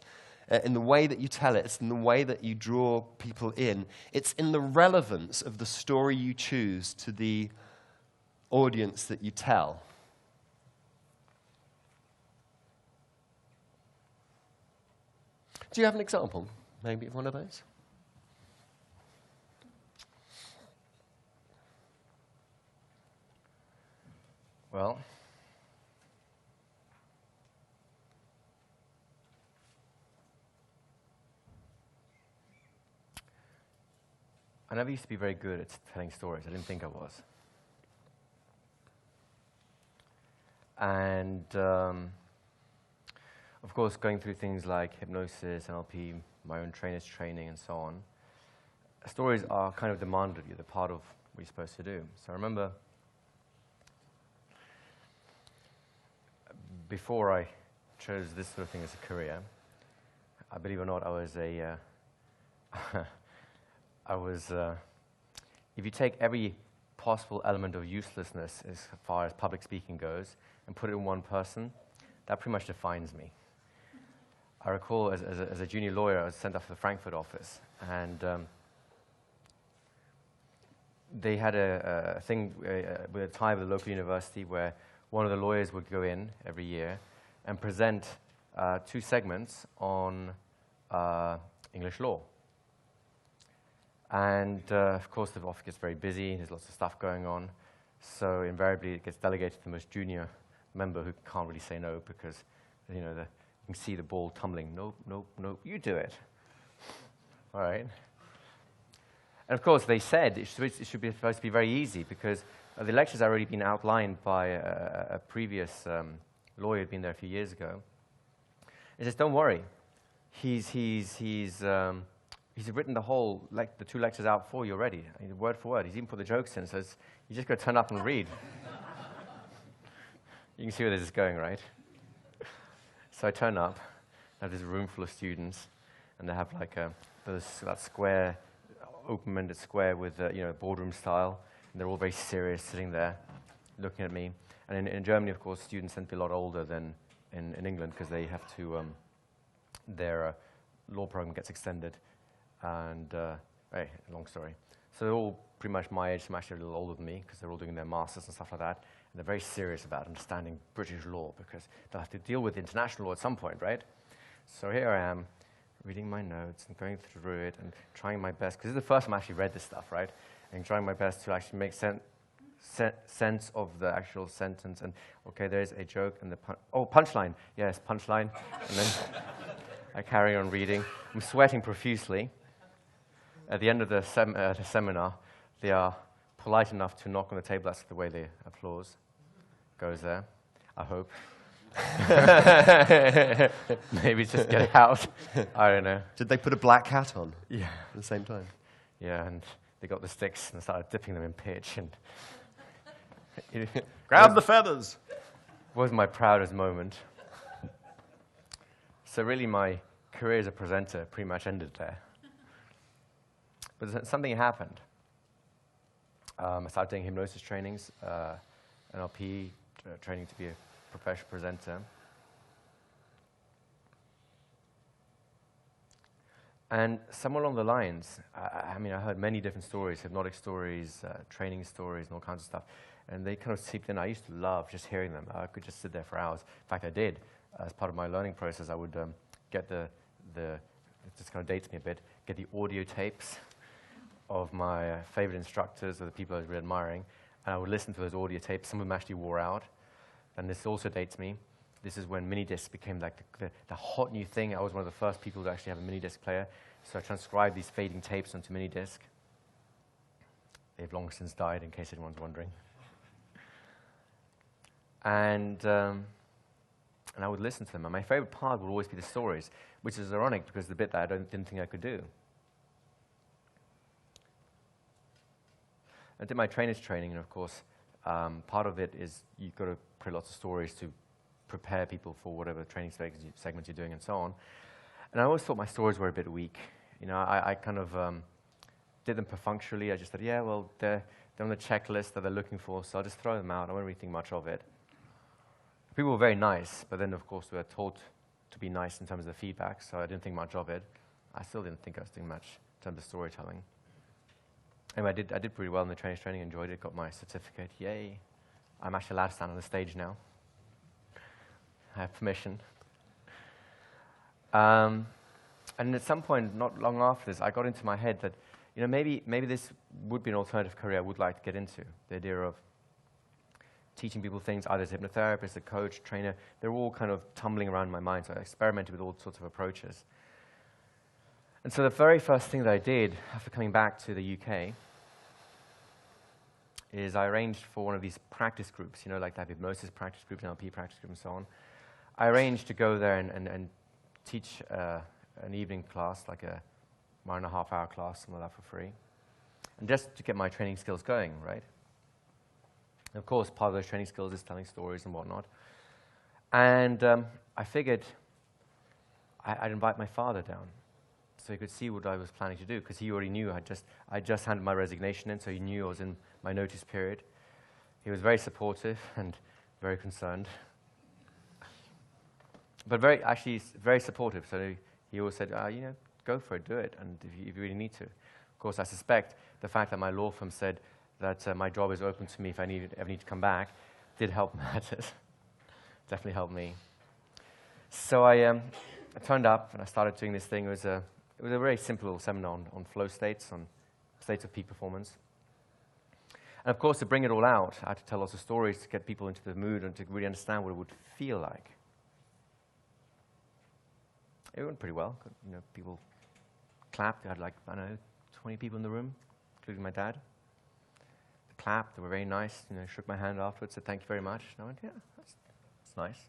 S2: in the way that you tell it, it's in the way that you draw people in. It's in the relevance of the story you choose to the audience that you tell. Do you have an example, maybe, of one of those?
S1: Well, I never used to be very good at telling stories. I didn't think I was. And, of course, going through things like hypnosis, NLP, my own trainer's training, and so on, stories are kind of demanded of you. They're part of what you're supposed to do. So I remember before I chose this sort of thing as a career, I believe it or not, I was if you take every possible element of uselessness as far as public speaking goes and put it in one person, that pretty much defines me. I recall as a junior lawyer, I was sent off to the Frankfurt office, and they had a thing with a tie with a local university where one of the lawyers would go in every year and present 2 segments on English law. And, of course, the office gets very busy. There's lots of stuff going on. So invariably, it gets delegated to the most junior member who can't really say no because, you can see the ball tumbling. Nope, nope, nope, you do it. All right. And of course, they said it should be supposed to be very easy because the lectures had already been outlined by a previous lawyer who'd been there a few years ago. He says, don't worry. He's written the 2 lectures out for you already, word for word. He's even put the jokes in, so you just got to turn up and read. You can see where this is going, right? So I turn up, I have this room full of students, and they have like that square, open-ended square with, boardroom style, and they're all very serious, sitting there, looking at me. And in Germany, of course, students tend to be a lot older than in England because they have to, their law program gets extended. And, hey, long story. So they're all pretty much my age, some actually a little older than me because they're all doing their masters and stuff like that. And they're very serious about understanding British law because they'll have to deal with international law at some point, right? So here I am, reading my notes and going through it and trying my best, because this is the first time I actually read this stuff, right? And trying my best to actually make sense of the actual sentence. And, okay, there's a joke and punchline. Yes, punchline. And then I carry on reading. I'm sweating profusely. At the end of the seminar, they are polite enough to knock on the table. That's the way the applause goes there, I hope. Maybe just get out. I don't know.
S2: Did they put a black hat on?
S1: Yeah.
S2: At the same time?
S1: Yeah, and they got the sticks and started dipping them in pitch. And
S2: grab the feathers.
S1: Was my proudest moment. So really my career as a presenter pretty much ended there. But something happened. I started doing hypnosis trainings, NLP training to be a professional presenter. And somewhere along the lines, I heard many different stories, hypnotic stories, training stories, and all kinds of stuff. And they kind of seeped in. I used to love just hearing them. I could just sit there for hours. In fact, I did. As part of my learning process, I would get it just kind of dates me a bit, get the audio tapes of my favorite instructors or the people I was really admiring, and I would listen to those audio tapes. Some of them actually wore out. And this also dates me. This is when mini discs became like the hot new thing. I was one of the first people to actually have a mini disc player. So I transcribed these fading tapes onto mini disc. They've long since died, in case anyone's wondering. And I would listen to them. And my favorite part would always be the stories, which is ironic because the bit that I didn't think I could do. I did my trainer's training, and of course, part of it is you've got to create lots of stories to prepare people for whatever training segments you're doing and so on. And I always thought my stories were a bit weak. I kind of did them perfunctorily. I just thought, yeah, well, they're on the checklist that they're looking for, so I'll just throw them out. I won't really think much of it. People were very nice, but then, of course, we were taught to be nice in terms of the feedback, so I didn't think much of it. I still didn't think I was doing much in terms of storytelling. Anyway, I did pretty well in the training, enjoyed it, got my certificate. Yay. I'm actually allowed to stand on the stage now. I have permission. And at some point, not long after this, I got into my head that, maybe this would be an alternative career I would like to get into. The idea of teaching people things, either as a hypnotherapist, a coach, trainer, they're all kind of tumbling around in my mind, so I experimented with all sorts of approaches. And so the very first thing that I did after coming back to the UK is I arranged for one of these practice groups, like the hypnosis practice groups, NLP practice groups, and so on. I arranged to go there and teach an evening class, like a 1.5-hour class, something like that for free, and just to get my training skills going, right? And of course, part of those training skills is telling stories and whatnot. And I figured I'd invite my father down so he could see what I was planning to do, because he already knew I just handed my resignation in, so he knew I was in my notice period. He was very supportive and very concerned, but very supportive. So he always said, go for it, do it, and if you really need to. Of course, I suspect the fact that my law firm said that my job is open to me if I ever need to come back did help matters. Definitely helped me. So I turned up and I started doing this thing. It was a very simple little seminar on flow states, on states of peak performance. And of course, to bring it all out, I had to tell lots of stories to get people into the mood and to really understand what it would feel like. It went pretty well. People clapped. I had 20 people in the room. including my dad. They clapped, they were very nice, shook my hand afterwards, said thank you very much. And I went, yeah, that's nice.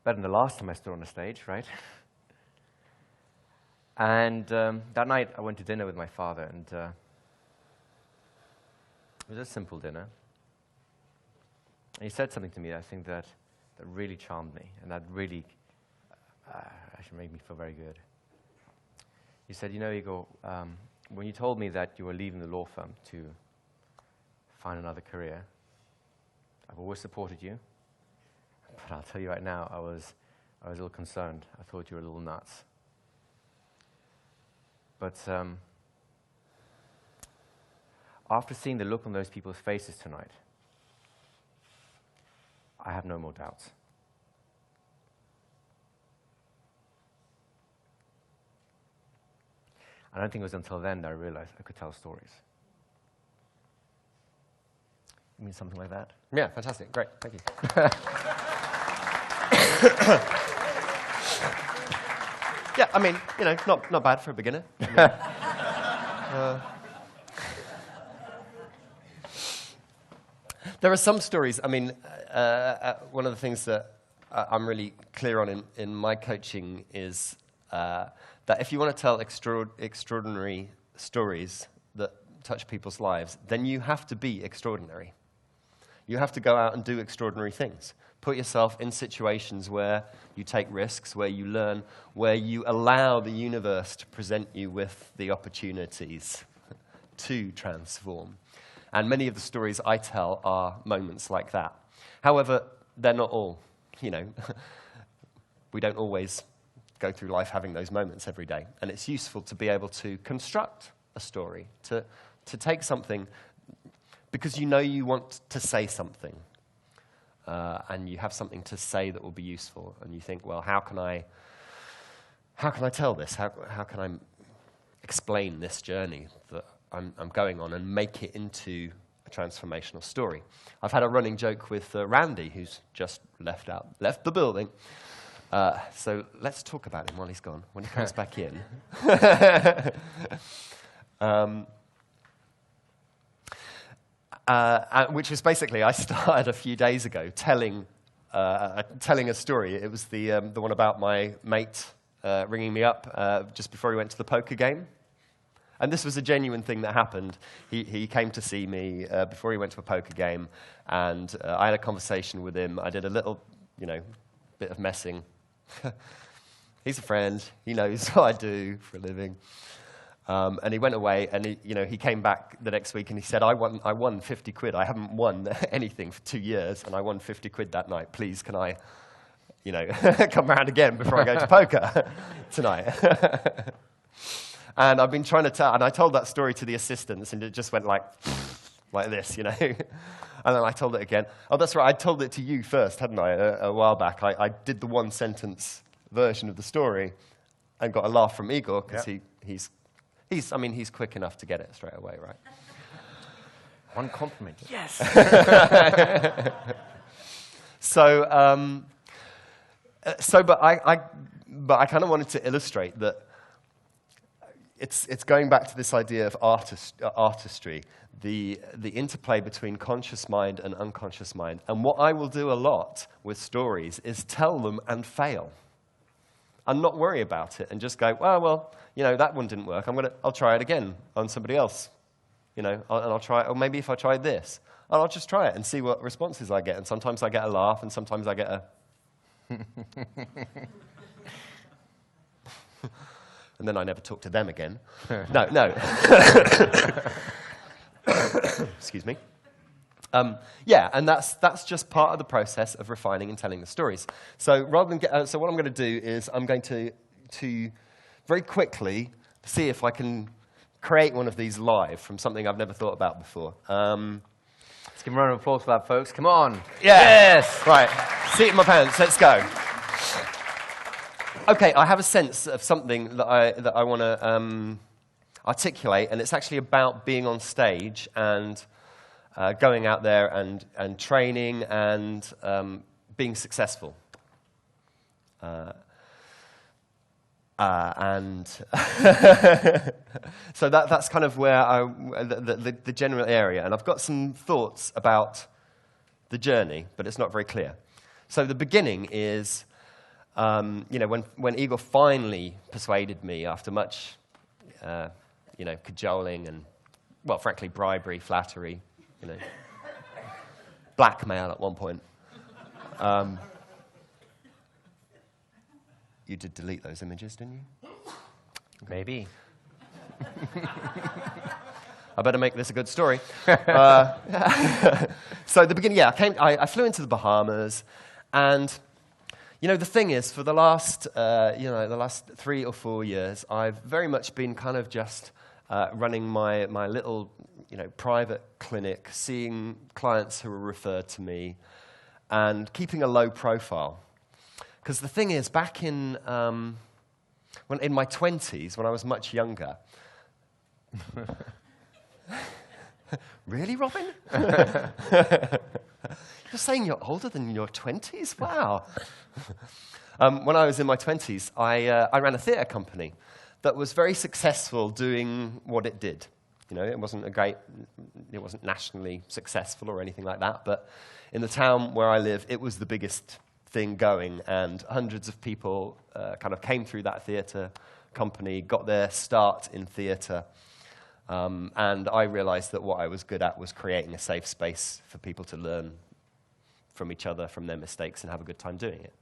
S1: Better than the last time I stood on the stage, right? And that night I went to dinner with my father, and it was a simple dinner. And he said something to me, I think, that really charmed me, and that really actually made me feel very good. He said, Igor, when you told me that you were leaving the law firm to find another career, I've always supported you, but I'll tell you right now, I was a little concerned. I thought you were a little nuts. But after seeing the look on those people's faces tonight, I have no more doubts. I don't think it was until then that I realized I could tell stories. You mean something like that?
S2: Yeah, fantastic. Great. Thank you. Yeah, I mean, not bad for a beginner. There are some stories, one of the things that I'm really clear on in my coaching is that if you want to tell extraordinary stories that touch people's lives, then you have to be extraordinary. You have to go out and do extraordinary things. Put yourself in situations where you take risks, where you learn, where you allow the universe to present you with the opportunities to transform. And many of the stories I tell are moments like that. However, they're not all. We don't always go through life having those moments every day. And it's useful to be able to construct a story, to take something, because you want to say something. And you have something to say that will be useful. And you think, well, how can I tell this? How can I explain this journey that I'm going on and make it into a transformational story? I've had a running joke with Randy, who's just left the building. So let's talk about him while he's gone, when he comes back in. Which was basically, I started a few days ago telling a story. It was the one about my mate ringing me up just before he went to the poker game. And this was a genuine thing that happened. He came to see me before he went to a poker game, and I had a conversation with him. I did a little, bit of messing. He's a friend. He knows what I do for a living. And he went away, and he came back the next week, and he said, I won 50 quid. I haven't won anything for 2 years, and I won 50 quid that night. Please, can I, come around again before I go to poker tonight? And I've been trying to tell, and I told that story to the assistants, and it just went like this, And then I told it again. Oh, that's right, I told it to you first, hadn't I, a while back. I did the one-sentence version of the story and got a laugh from Igor, because he's quick enough to get it straight away, right?
S1: One compliment.
S2: Yes. But I kind of wanted to illustrate that it's going back to this idea of artistry, the interplay between conscious mind and unconscious mind. And what I will do a lot with stories is tell them and fail, and not worry about it, and just go, well, that one didn't work. I'll try it again on somebody else, and I'll try it. Or maybe if I tried this, I'll just try it and see what responses I get. And sometimes I get a laugh, and sometimes I get a. And then I never talk to them again. No. Excuse me. And that's just part of the process of refining and telling the stories. So rather than so what I'm going to do is I'm going to very quickly see if I can create one of these live from something I've never thought about before.
S1: Let's give a round of applause for that, folks. Come on.
S2: Yeah.
S1: Yes.
S2: Right. Seat in my pants. Let's go. Okay, I have a sense of something that I want to articulate, and it's actually about being on stage and going out there and training and being successful. And And so that's kind of where the general area. And I've got some thoughts about the journey, but it's not very clear. So the beginning is, when Igor finally persuaded me after much, cajoling and, well, frankly, bribery, flattery, blackmail at one point. You did delete those images, didn't you?
S1: Maybe.
S2: I better make this a good story. So the beginning, I flew into the Bahamas, and the thing is, for the last 3 or 4 years, I've very much been kind of just running my little private clinic, seeing clients who are referred to me, and keeping a low profile. Because the thing is, back in my 20s, when I was much younger. Really, Robin? You're saying you're older than your 20s? Wow. When I was in my 20s, I ran a theatre company that was very successful doing what it did. It wasn't nationally successful or anything like that, but in the town where I live, it was the biggest thing going, and hundreds of people kind of came through that theatre company, got their start in theatre, and I realized that what I was good at was creating a safe space for people to learn from each other, from their mistakes, and have a good time doing it.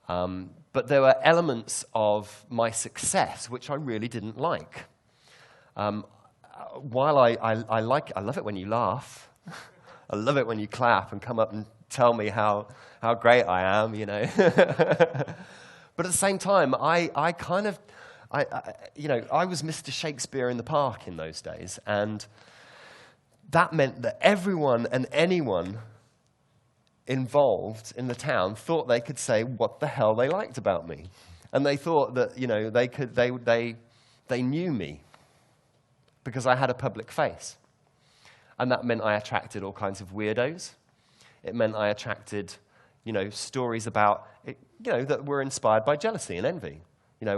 S2: But there were elements of my success which I really didn't like. While I love it when you laugh, I love it when you clap and come up and tell me how great I am, But at the same time, I was Mr. Shakespeare in the Park in those days, and that meant that everyone and anyone involved in the town thought they could say what the hell they liked about me, and they thought that they knew me because I had a public face, and that meant I attracted all kinds of weirdos. It meant I attracted, stories about, that were inspired by jealousy and envy. He's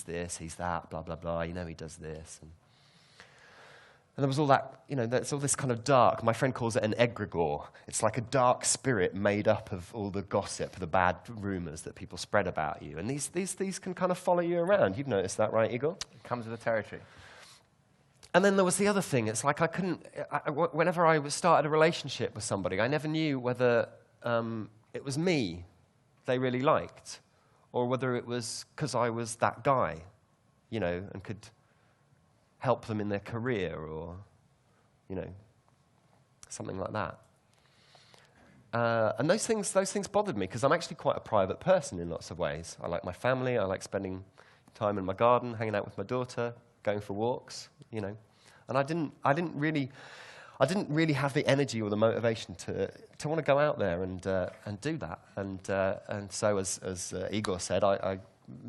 S2: this, he's that, blah, blah, blah, he does this. And there was all that, there's all this kind of dark, my friend calls it an egregore. It's like a dark spirit made up of all the gossip, the bad rumors that people spread about you. And these can kind of follow you around. You've noticed that, right, Igor?
S1: It comes with the territory.
S2: And then there was the other thing. It's like whenever I started a relationship with somebody, I never knew whether it was me they really liked, or whether it was because I was that guy, and could help them in their career, or, something like that. And those things bothered me, because I'm actually quite a private person in lots of ways. I like my family. I like spending time in my garden, hanging out with my daughter, going for walks, And I didn't really have the energy or the motivation to want to go out there and do that. And so, as Igor said, I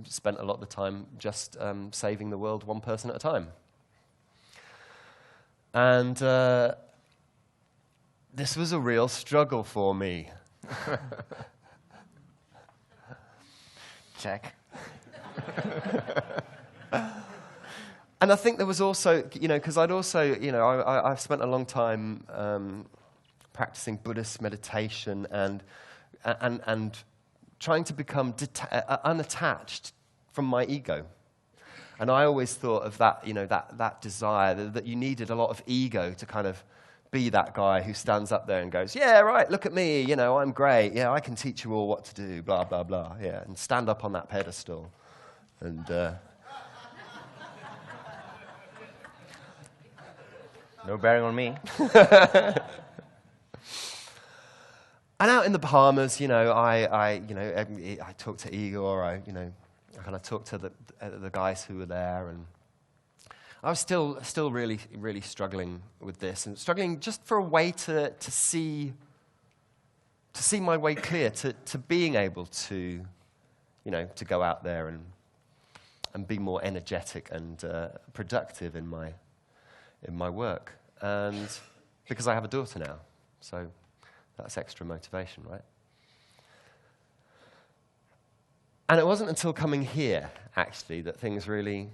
S2: spent a lot of the time just saving the world one person at a time. And this was a real struggle for me.
S1: Check.
S2: And I think there was also, because I'd also, I've spent a long time practicing Buddhist meditation and trying to become unattached from my ego. And I always thought of that, that desire, that you needed a lot of ego to kind of be that guy who stands up there and goes, yeah, right, look at me, I'm great, yeah, I can teach you all what to do, blah, blah, blah, yeah, and stand up on that pedestal. And
S1: no bearing on me.
S2: And out in the Bahamas, I talked to Igor. I kind of talked to the guys who were there, and I was still really, really struggling with this, and struggling just for a way to see my way clear to being able to, to go out there and be more energetic and productive in my work, and because I have a daughter now, so that's extra motivation, right? And it wasn't until coming here, actually, that things really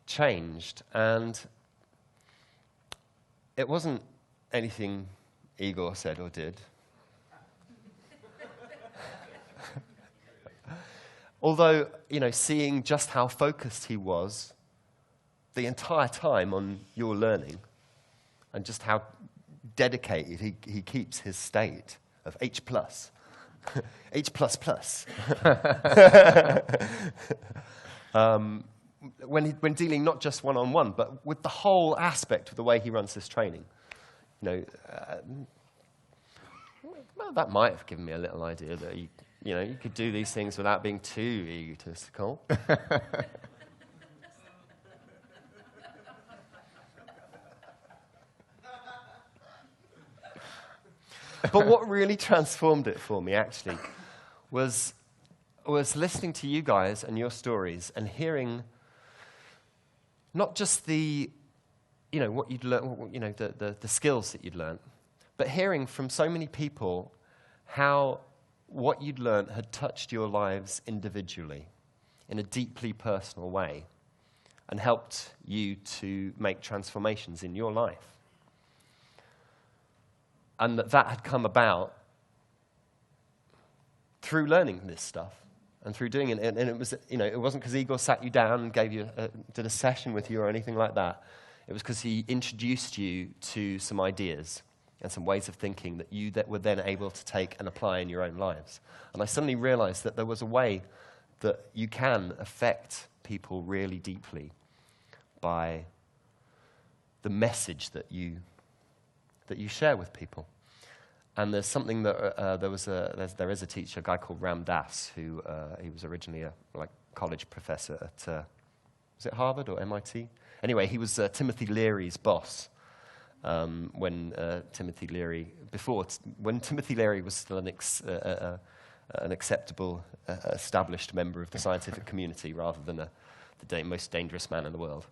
S2: changed. And it wasn't anything Igor said or did. Although, seeing just how focused he was the entire time on your learning, and just how dedicated he keeps his state of H+. H++. When dealing not just one-on-one, but with the whole aspect of the way he runs this training. Well, that might have given me a little idea that you could do these things without being too egotistical. But what really transformed it for me, actually, was listening to you guys and your stories and hearing not just what you'd learned, the skills that you'd learned, but hearing from so many people how what you'd learned had touched your lives individually in a deeply personal way and helped you to make transformations in your life. And that had come about through learning this stuff and through doing it. And it was, it wasn't because Igor sat you down and did a session with you or anything like that. It was because he introduced you to some ideas and some ways of thinking that you were then able to take and apply in your own lives. And I suddenly realized that there was a way that you can affect people really deeply by the message that you share with people. And there's something that there is a teacher, a guy called Ram Dass, who he was originally a college professor at was it Harvard or MIT? Anyway, he was Timothy Leary's boss when Timothy Leary was still an acceptable, established member of the scientific community rather than the most dangerous man in the world.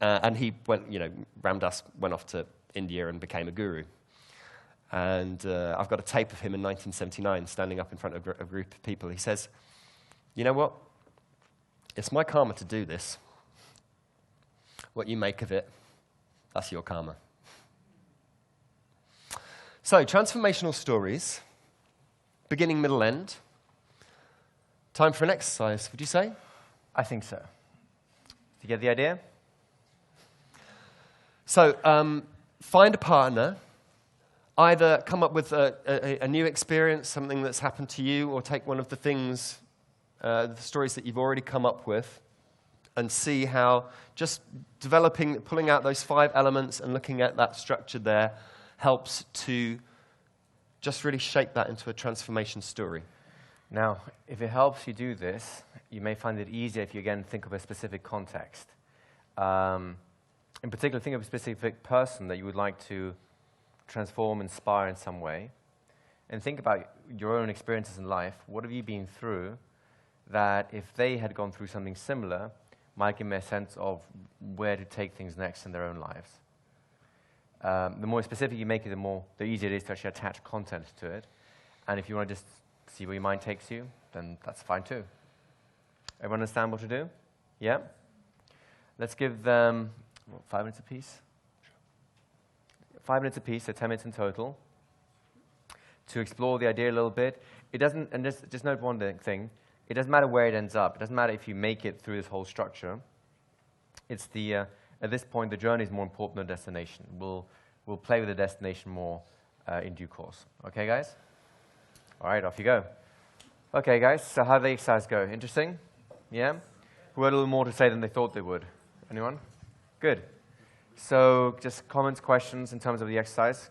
S2: And he went, Ram Dass went off to India and became a guru. And I've got a tape of him in 1979 standing up in front of a group of people. He says, "You know what? It's my karma to do this. What you make of it, that's your karma." So, transformational stories, beginning, middle, end. Time for an exercise, would you say?
S1: I think so. Do you get the idea?
S2: So, find a partner, either come up with a new experience, something that's happened to you, or take one of the things, the stories that you've already come up with, and see how just pulling out those 5 elements and looking at that structure there helps to just really shape that into a transformation story.
S1: Now, if it helps you do this, you may find it easier if you, again, think of a specific context. In particular, think of a specific person that you would like to transform, inspire in some way. And think about your own experiences in life. What have you been through that, if they had gone through something similar, might give them a sense of where to take things next in their own lives? The more specific you make it, the easier it is to actually attach content to it. And if you want to just see where your mind takes you, then that's fine too. Everyone understand what to do? Yeah? Let's give them 5 minutes apiece? 5 minutes apiece, so 10 minutes in total, to explore the idea a little bit. It doesn't, and just note one thing, it doesn't matter where it ends up. It doesn't matter if you make it through this whole structure. It's at this point, the journey is more important than the destination. We'll play with the destination more in due course. Okay, guys? All right, off you go. Okay, guys, so how did the exercise go? Interesting? Yeah? Who had a little more to say than they thought they would? Anyone? Good. So just comments, questions in terms of the exercise.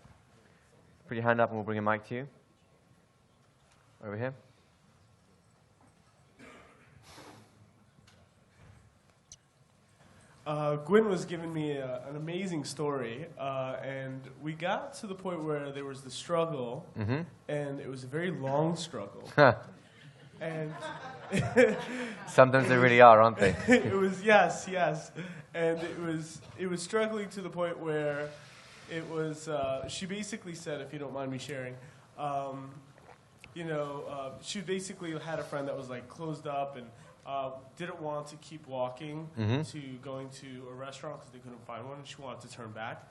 S1: Put your hand up and we'll bring a mic to you. Over here.
S3: Gwen was giving me an amazing story, and we got to the point where there was the struggle, and it was a very long struggle. And
S1: sometimes they really are, aren't they?
S3: It was, yes, and it was struggling to the point where it was. She basically said, if you don't mind me sharing,
S6: she basically had a friend that was like closed up and didn't want to keep walking to going to a restaurant because they couldn't find one. She wanted to turn back.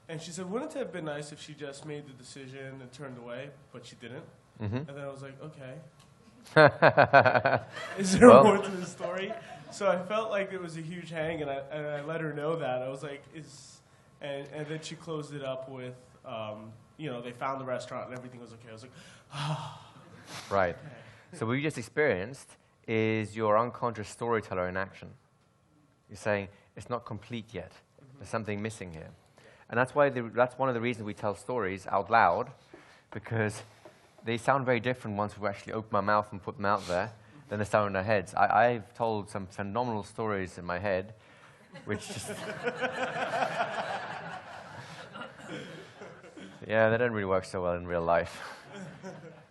S6: And she said, wouldn't it have been nice if she just made the decision and turned away, but she didn't? And then I was like, okay. Is there more to the story? So I felt like it was a huge hang, and I let her know that. I was like, and then she closed it up with, they found the restaurant and everything was okay. I was like,
S1: Right. Okay. So what you just experienced is your unconscious storyteller in action. You're saying, it's not complete yet. There's something missing here. And that's why that's one of the reasons we tell stories out loud, because they sound very different once we actually open my mouth and put them out there than they sound in our heads. I've told some phenomenal stories in my head, which just... yeah, they don't really work so well in real life.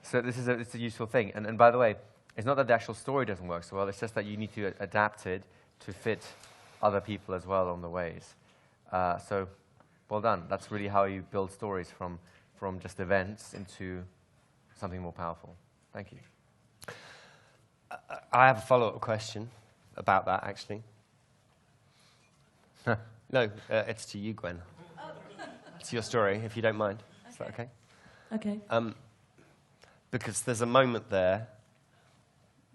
S1: So it's a useful thing. And by the way, it's not that the actual story doesn't work so well, it's just that you need to adapt it to fit other people as well on the ways. So, well done. That's really how you build stories from just events into something more powerful. Thank you.
S2: I have a follow-up question about that, actually. No, it's to you, Gwen. It's your story, if you don't mind. Okay. Is that okay?
S7: Okay.
S2: Because there's a moment there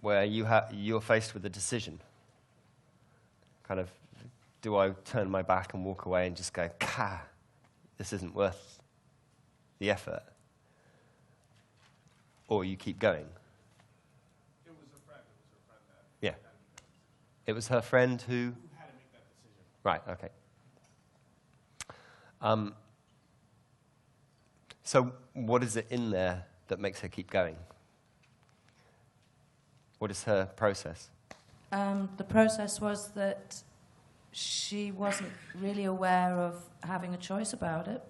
S2: where you're faced with a decision. Kind of, do I turn my back and walk away and just go, this isn't worth the effort? Or you keep going?
S6: It was her friend that...
S2: Yeah. It was her friend who
S6: had to make that decision.
S2: Right, okay. So what is it in there that makes her keep going? What is her process?
S7: The process was that she wasn't really aware of having a choice about it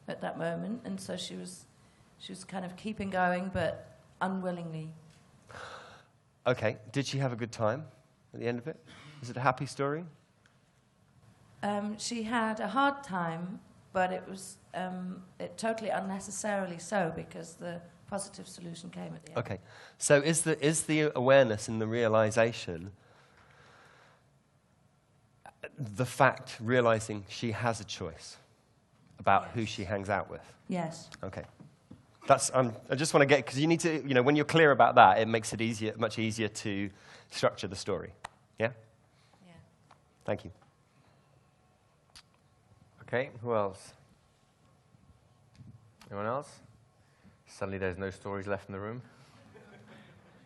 S7: at that moment, and so she was kind of keeping going, but unwillingly.
S2: Okay. Did she have a good time at the end of it? Was it a happy story?
S7: She had a hard time, but it was totally unnecessarily so, because the positive solution came at the end.
S2: Okay. So is the awareness and the realization the fact, realizing she has a choice about who she hangs out with?
S7: Yes.
S2: Okay. That's, I just want to get, because you need to, when you're clear about that, it makes it much easier to structure the story. Yeah?
S7: Yeah.
S2: Thank you.
S1: Okay, who else? Anyone else? Suddenly there's no stories left in the room.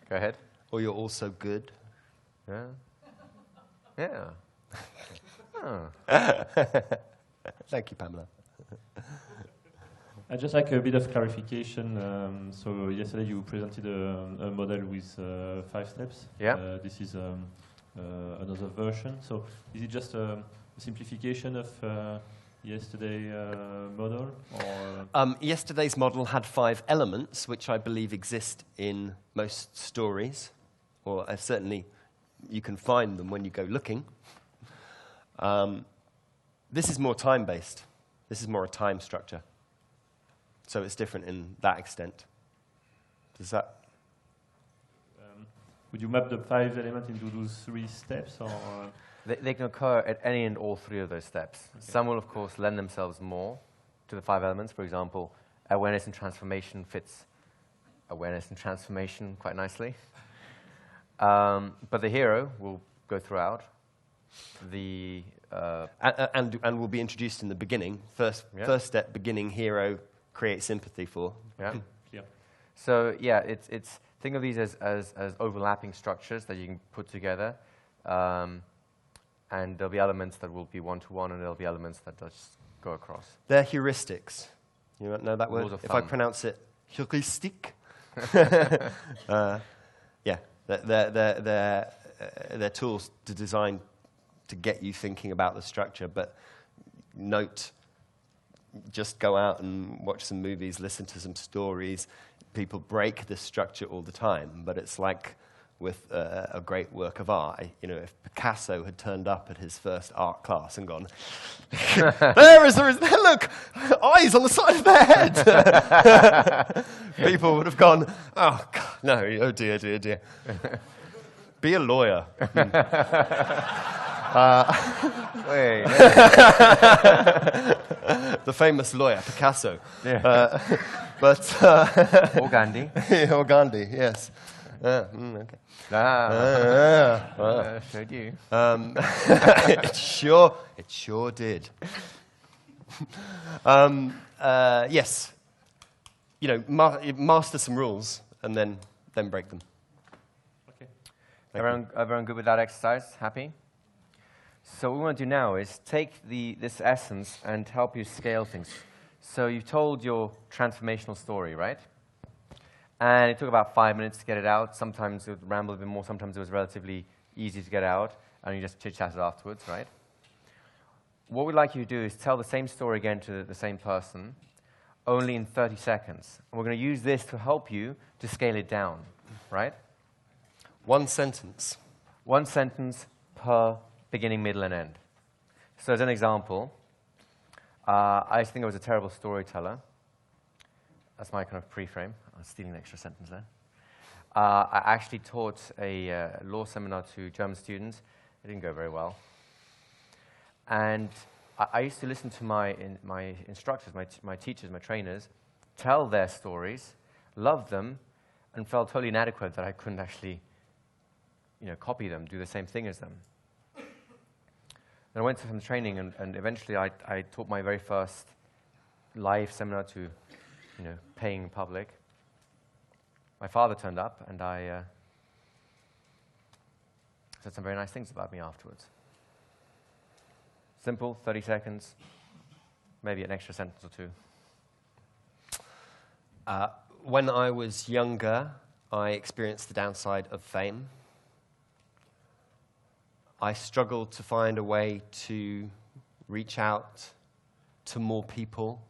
S1: Go ahead.
S2: Or you're also good.
S1: Yeah. Yeah. Oh.
S2: Thank you, Pamela.
S8: I'd just like a bit of clarification. So yesterday you presented a model with 5 steps.
S1: Yeah.
S8: This is another version. So is it just a simplification of yesterday model? Or
S2: yesterday's model had 5 elements, which I believe exist in most stories, or certainly you can find them when you go looking. This is more time-based. This is more a time structure. So it's different in that extent. Does that...
S8: would you map the 5 elements into those 3 steps? Or
S1: They can occur at any and all 3 of those steps. Okay. Some will, of course, lend themselves more to the 5 elements. For example, awareness and transformation fits awareness and transformation quite nicely. But the hero will go throughout. The
S2: and will be introduced in the beginning. First step, beginning, hero, create sympathy for.
S1: Yeah. Yeah. So yeah, it's think of these as overlapping structures that you can put together, and there'll be elements that will be one-to-one, and there'll be elements that just go across.
S2: They're heuristics. You know that word? If I pronounce it heuristic. Yeah, they're tools to design to get you thinking about the structure, but note, just go out and watch some movies, listen to some stories. People break this structure all the time, but it's like with a great work of art. You know, if Picasso had turned up at his first art class and gone, there is, look, eyes on the side of their head. People would have gone, oh, God, no, oh dear, dear, dear. Be a lawyer.
S1: Wait.
S2: The famous lawyer, Picasso.
S1: Yeah.
S2: Or
S1: Gandhi.
S2: Or Gandhi, yes. Okay.
S1: Showed you.
S2: It sure did. Yes. You know, master some rules and then break them.
S1: Okay. Everyone good with that exercise? Happy? So what we want to do now is take this essence and help you scale things. So you've told your transformational story, right? And it took about 5 minutes to get it out. Sometimes it would ramble a bit more. Sometimes it was relatively easy to get out, and you just chit-chatted afterwards, right? What we'd like you to do is tell the same story again to the same person, only in 30 seconds. And we're going to use this to help you to scale it down, right?
S2: One sentence.
S1: One sentence per beginning, middle, and end. So as an example, I used to think I was a terrible storyteller. That's my kind of pre-frame. I was stealing an extra sentence there. I actually taught a law seminar to German students. It didn't go very well. And I used to listen to my instructors, my teachers, my trainers, tell their stories, love them, and felt totally inadequate that I couldn't actually, copy them, do the same thing as them. Then I went through some training, and eventually I taught my very first live seminar to, paying public. My father turned up, and I said some very nice things about me afterwards. Simple, 30 seconds, maybe an extra sentence or two.
S2: When I was younger, I experienced the downside of fame. I struggled to find a way to reach out to more people.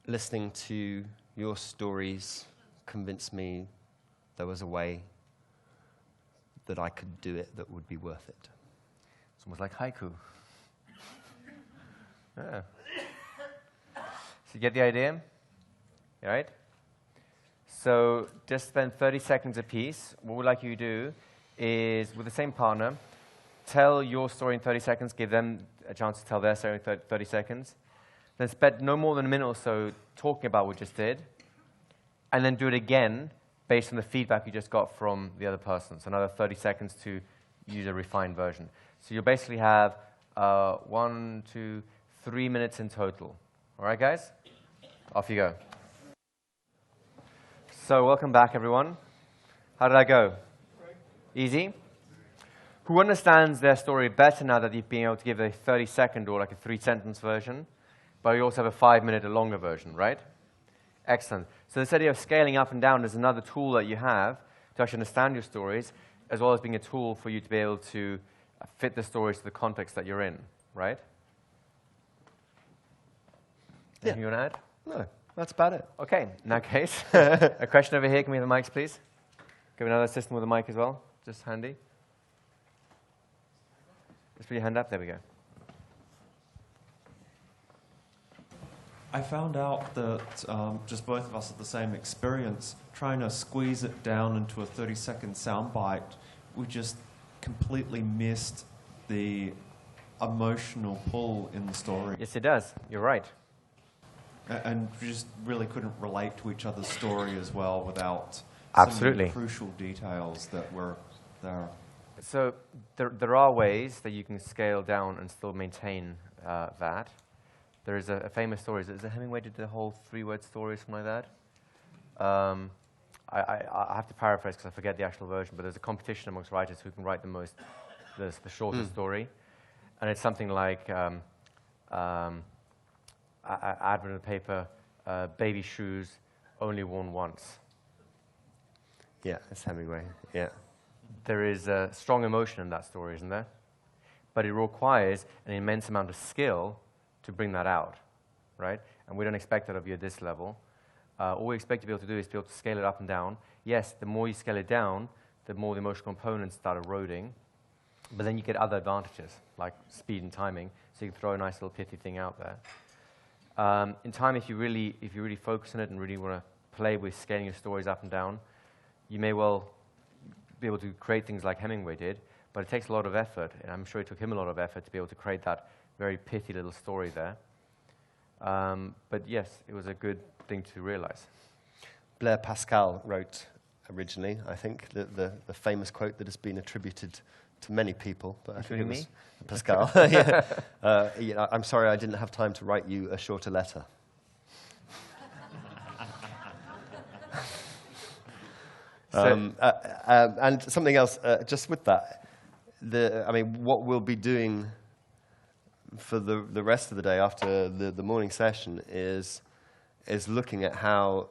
S2: Listening to your stories convinced me there was a way that I could do it that would be worth it.
S1: It's almost like haiku. Yeah. So you get the idea? All right? So just spend 30 seconds apiece. What we'd like you to do is, with the same partner, tell your story in 30 seconds, give them a chance to tell their story in 30 seconds. Then spend no more than a minute or so talking about what you just did, and then do it again based on the feedback you just got from the other person. So another 30 seconds to use a refined version. So you'll basically have 1, 2, 3 minutes in total. All right, guys? Off you go. So welcome back, everyone. How did I go? Easy? Who understands their story better now that you've been able to give a 30-second or like a 3-sentence version? But you also have a 5-minute or longer version, right? Excellent. So this idea of scaling up and down is another tool that you have to actually understand your stories, as well as being a tool for you to be able to fit the stories to the context that you're in, right?
S2: Yeah.
S1: Anything you want to add?
S2: No, that's about it.
S1: Okay, in that case, a question over here. Can we have the mics, please? Give another assistant with a mic as well, just handy. Just put your hand up. There we go.
S8: I found out that just both of us had the same experience. Trying to squeeze it down into a 30-second soundbite, we just completely missed the emotional pull in the story.
S1: Yes, it does. You're right.
S8: And we just really couldn't relate to each other's story as well without
S1: Absolutely.
S8: some crucial details that were there.
S1: So there are ways that you can scale down and still maintain that. There is a famous story. Is it Hemingway did the whole 3-word story or something like that? I have to paraphrase because I forget the actual version, but there's a competition amongst writers who can write the shortest story. And it's something like advert in the paper, baby shoes only worn once.
S2: Yeah, it's Hemingway, yeah.
S1: There is a strong emotion in that story, isn't there? But it requires an immense amount of skill to bring that out, right? And we don't expect that of you at this level. all we expect to be able to do is to be able to scale it up and down. Yes, the more you scale it down, the more the emotional components start eroding, but then you get other advantages, like speed and timing, so you can throw a nice little pithy thing out there. In time, if you really focus on it and really want to play with scaling your stories up and down, you may well be able to create things like Hemingway did, but it takes a lot of effort, and I'm sure it took him a lot of effort to be able to create that very pithy little story there. But yes, it was a good thing to realize.
S2: Blair Pascal wrote originally, I think, the famous quote that has been attributed to many people, but I think it was Pascal. Yeah. I'm sorry I didn't have time to write you a shorter letter. And something else, just with that, what we'll be doing for the rest of the day after the morning session is looking at how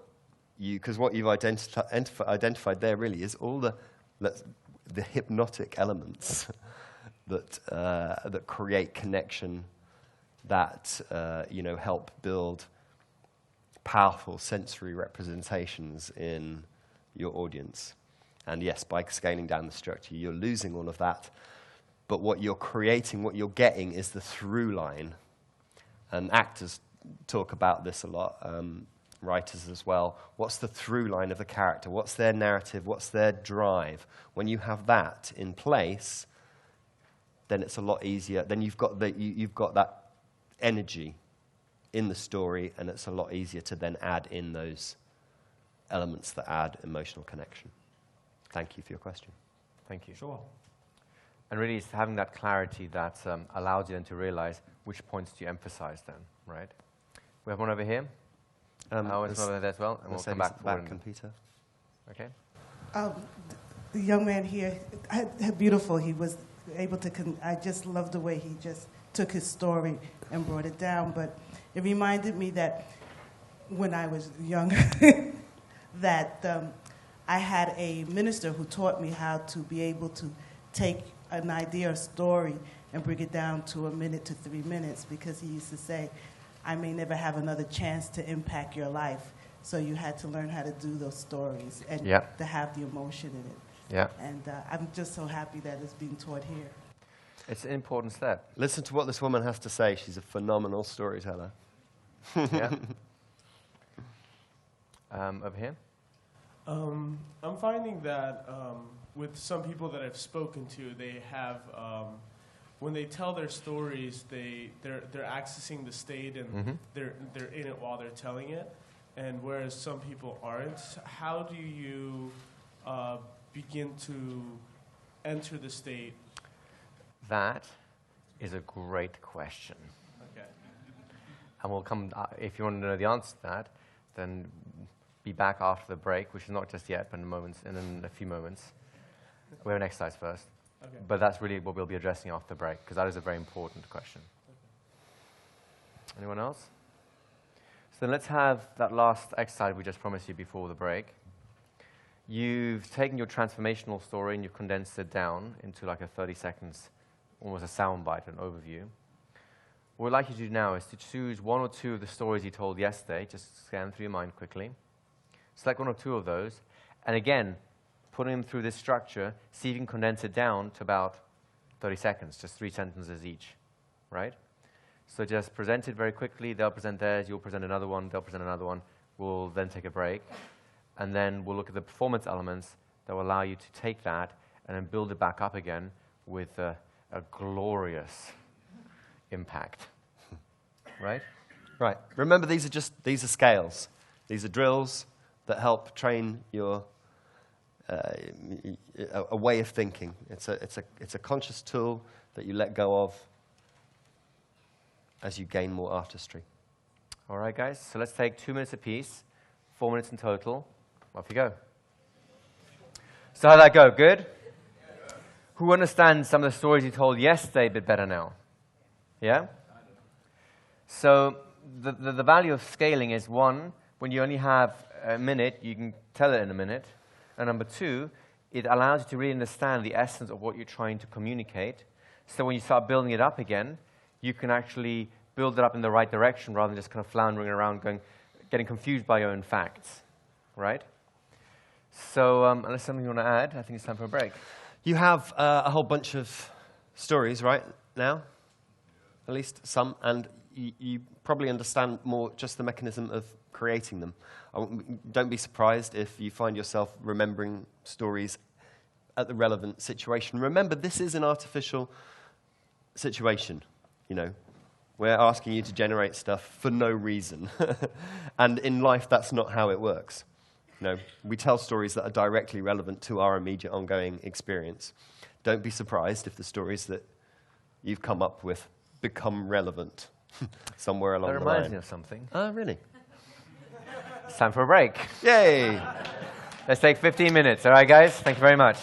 S2: because what you've identified there really is all the hypnotic elements that create connection, that help build powerful sensory representations in your audience. And yes, by scaling down the structure, you're losing all of that. But what you're creating, what you're getting is the through line. And actors talk about this a lot, writers as well. What's the through line of the character? What's their narrative? What's their drive? When you have that in place, then it's a lot easier. Then you've got that energy in the story, and it's a lot easier to then add in those elements that add emotional connection. Thank you for your question.
S1: Thank you.
S8: Sure.
S1: And really, it's having that clarity that allows you then to realize which points do you emphasize then, right? We have one over here. There's one over there as well, and we'll come back forward.
S2: And Peter.
S1: Okay.
S9: The young man here, beautiful. He was able to. I just love the way he just took his story and brought it down. But it reminded me that when I was younger, that I had a minister who taught me how to be able to take an idea or story and bring it down to 1 minute to 3 minutes, because he used to say, I may never have another chance to impact your life, so you had to learn how to do those stories and to have the emotion in it.
S1: Yeah.
S9: And I'm just so happy that it's being taught here.
S1: It's an important step.
S2: Listen to what this woman has to say. She's a phenomenal storyteller.
S1: Yeah. Over here.
S6: I'm finding that with some people that I've spoken to, they have when they tell their stories, they're accessing the state and they're in it while they're telling it, and whereas some people aren't. How do you begin to enter the state?
S1: That is a great question.
S6: Okay.
S1: And we'll come. If you want to know the answer to that, then be back after the break, which is not just yet, but in a few moments. We have an exercise first.
S6: Okay.
S1: But that's really what we'll be addressing after the break, because that is a very important question. Okay. Anyone else? So then let's have that last exercise we just promised you before the break. You've taken your transformational story and you've condensed it down into like a 30 seconds, almost a soundbite, an overview. What we'd like you to do now is to choose one or two of the stories you told yesterday. Just scan through your mind quickly. Select one or two of those, and again, putting them through this structure, see if you can condense it down to about 30 seconds, just 3 sentences each, right? So just present it very quickly. They'll present theirs, you'll present another one, they'll present another one. We'll then take a break, and then we'll look at the performance elements that will allow you to take that and then build it back up again with a glorious impact, right?
S2: Right. Remember, these are scales. These are drills that help train your a way of thinking. It's a conscious tool that you let go of as you gain more artistry.
S1: All right, guys. So let's take 2 minutes apiece, 4 minutes in total. Off you go. So how'd that go? Good? Who understands some of the stories you told yesterday a bit better now? Yeah? So the value of scaling is, one, when you only have a minute, you can tell it in a minute. And number two, it allows you to really understand the essence of what you're trying to communicate. So when you start building it up again, you can actually build it up in the right direction rather than just kind of floundering around going, getting confused by your own facts, right? So unless something you want to add, I think it's time for a break.
S2: You have a whole bunch of stories right now, at least some, and you probably understand more just the mechanism of creating them. Don't be surprised if you find yourself remembering stories at the relevant situation. Remember, this is an artificial situation, you know. We're asking you to generate stuff for no reason. And in life, that's not how it works. You know, we tell stories that are directly relevant to our immediate ongoing experience. Don't be surprised if the stories that you've come up with become relevant somewhere along the line.
S1: That reminds me of something.
S2: Oh, really?
S1: It's time for a break.
S2: Yay!
S1: Let's take 15 minutes. All right, guys? Thank you very much.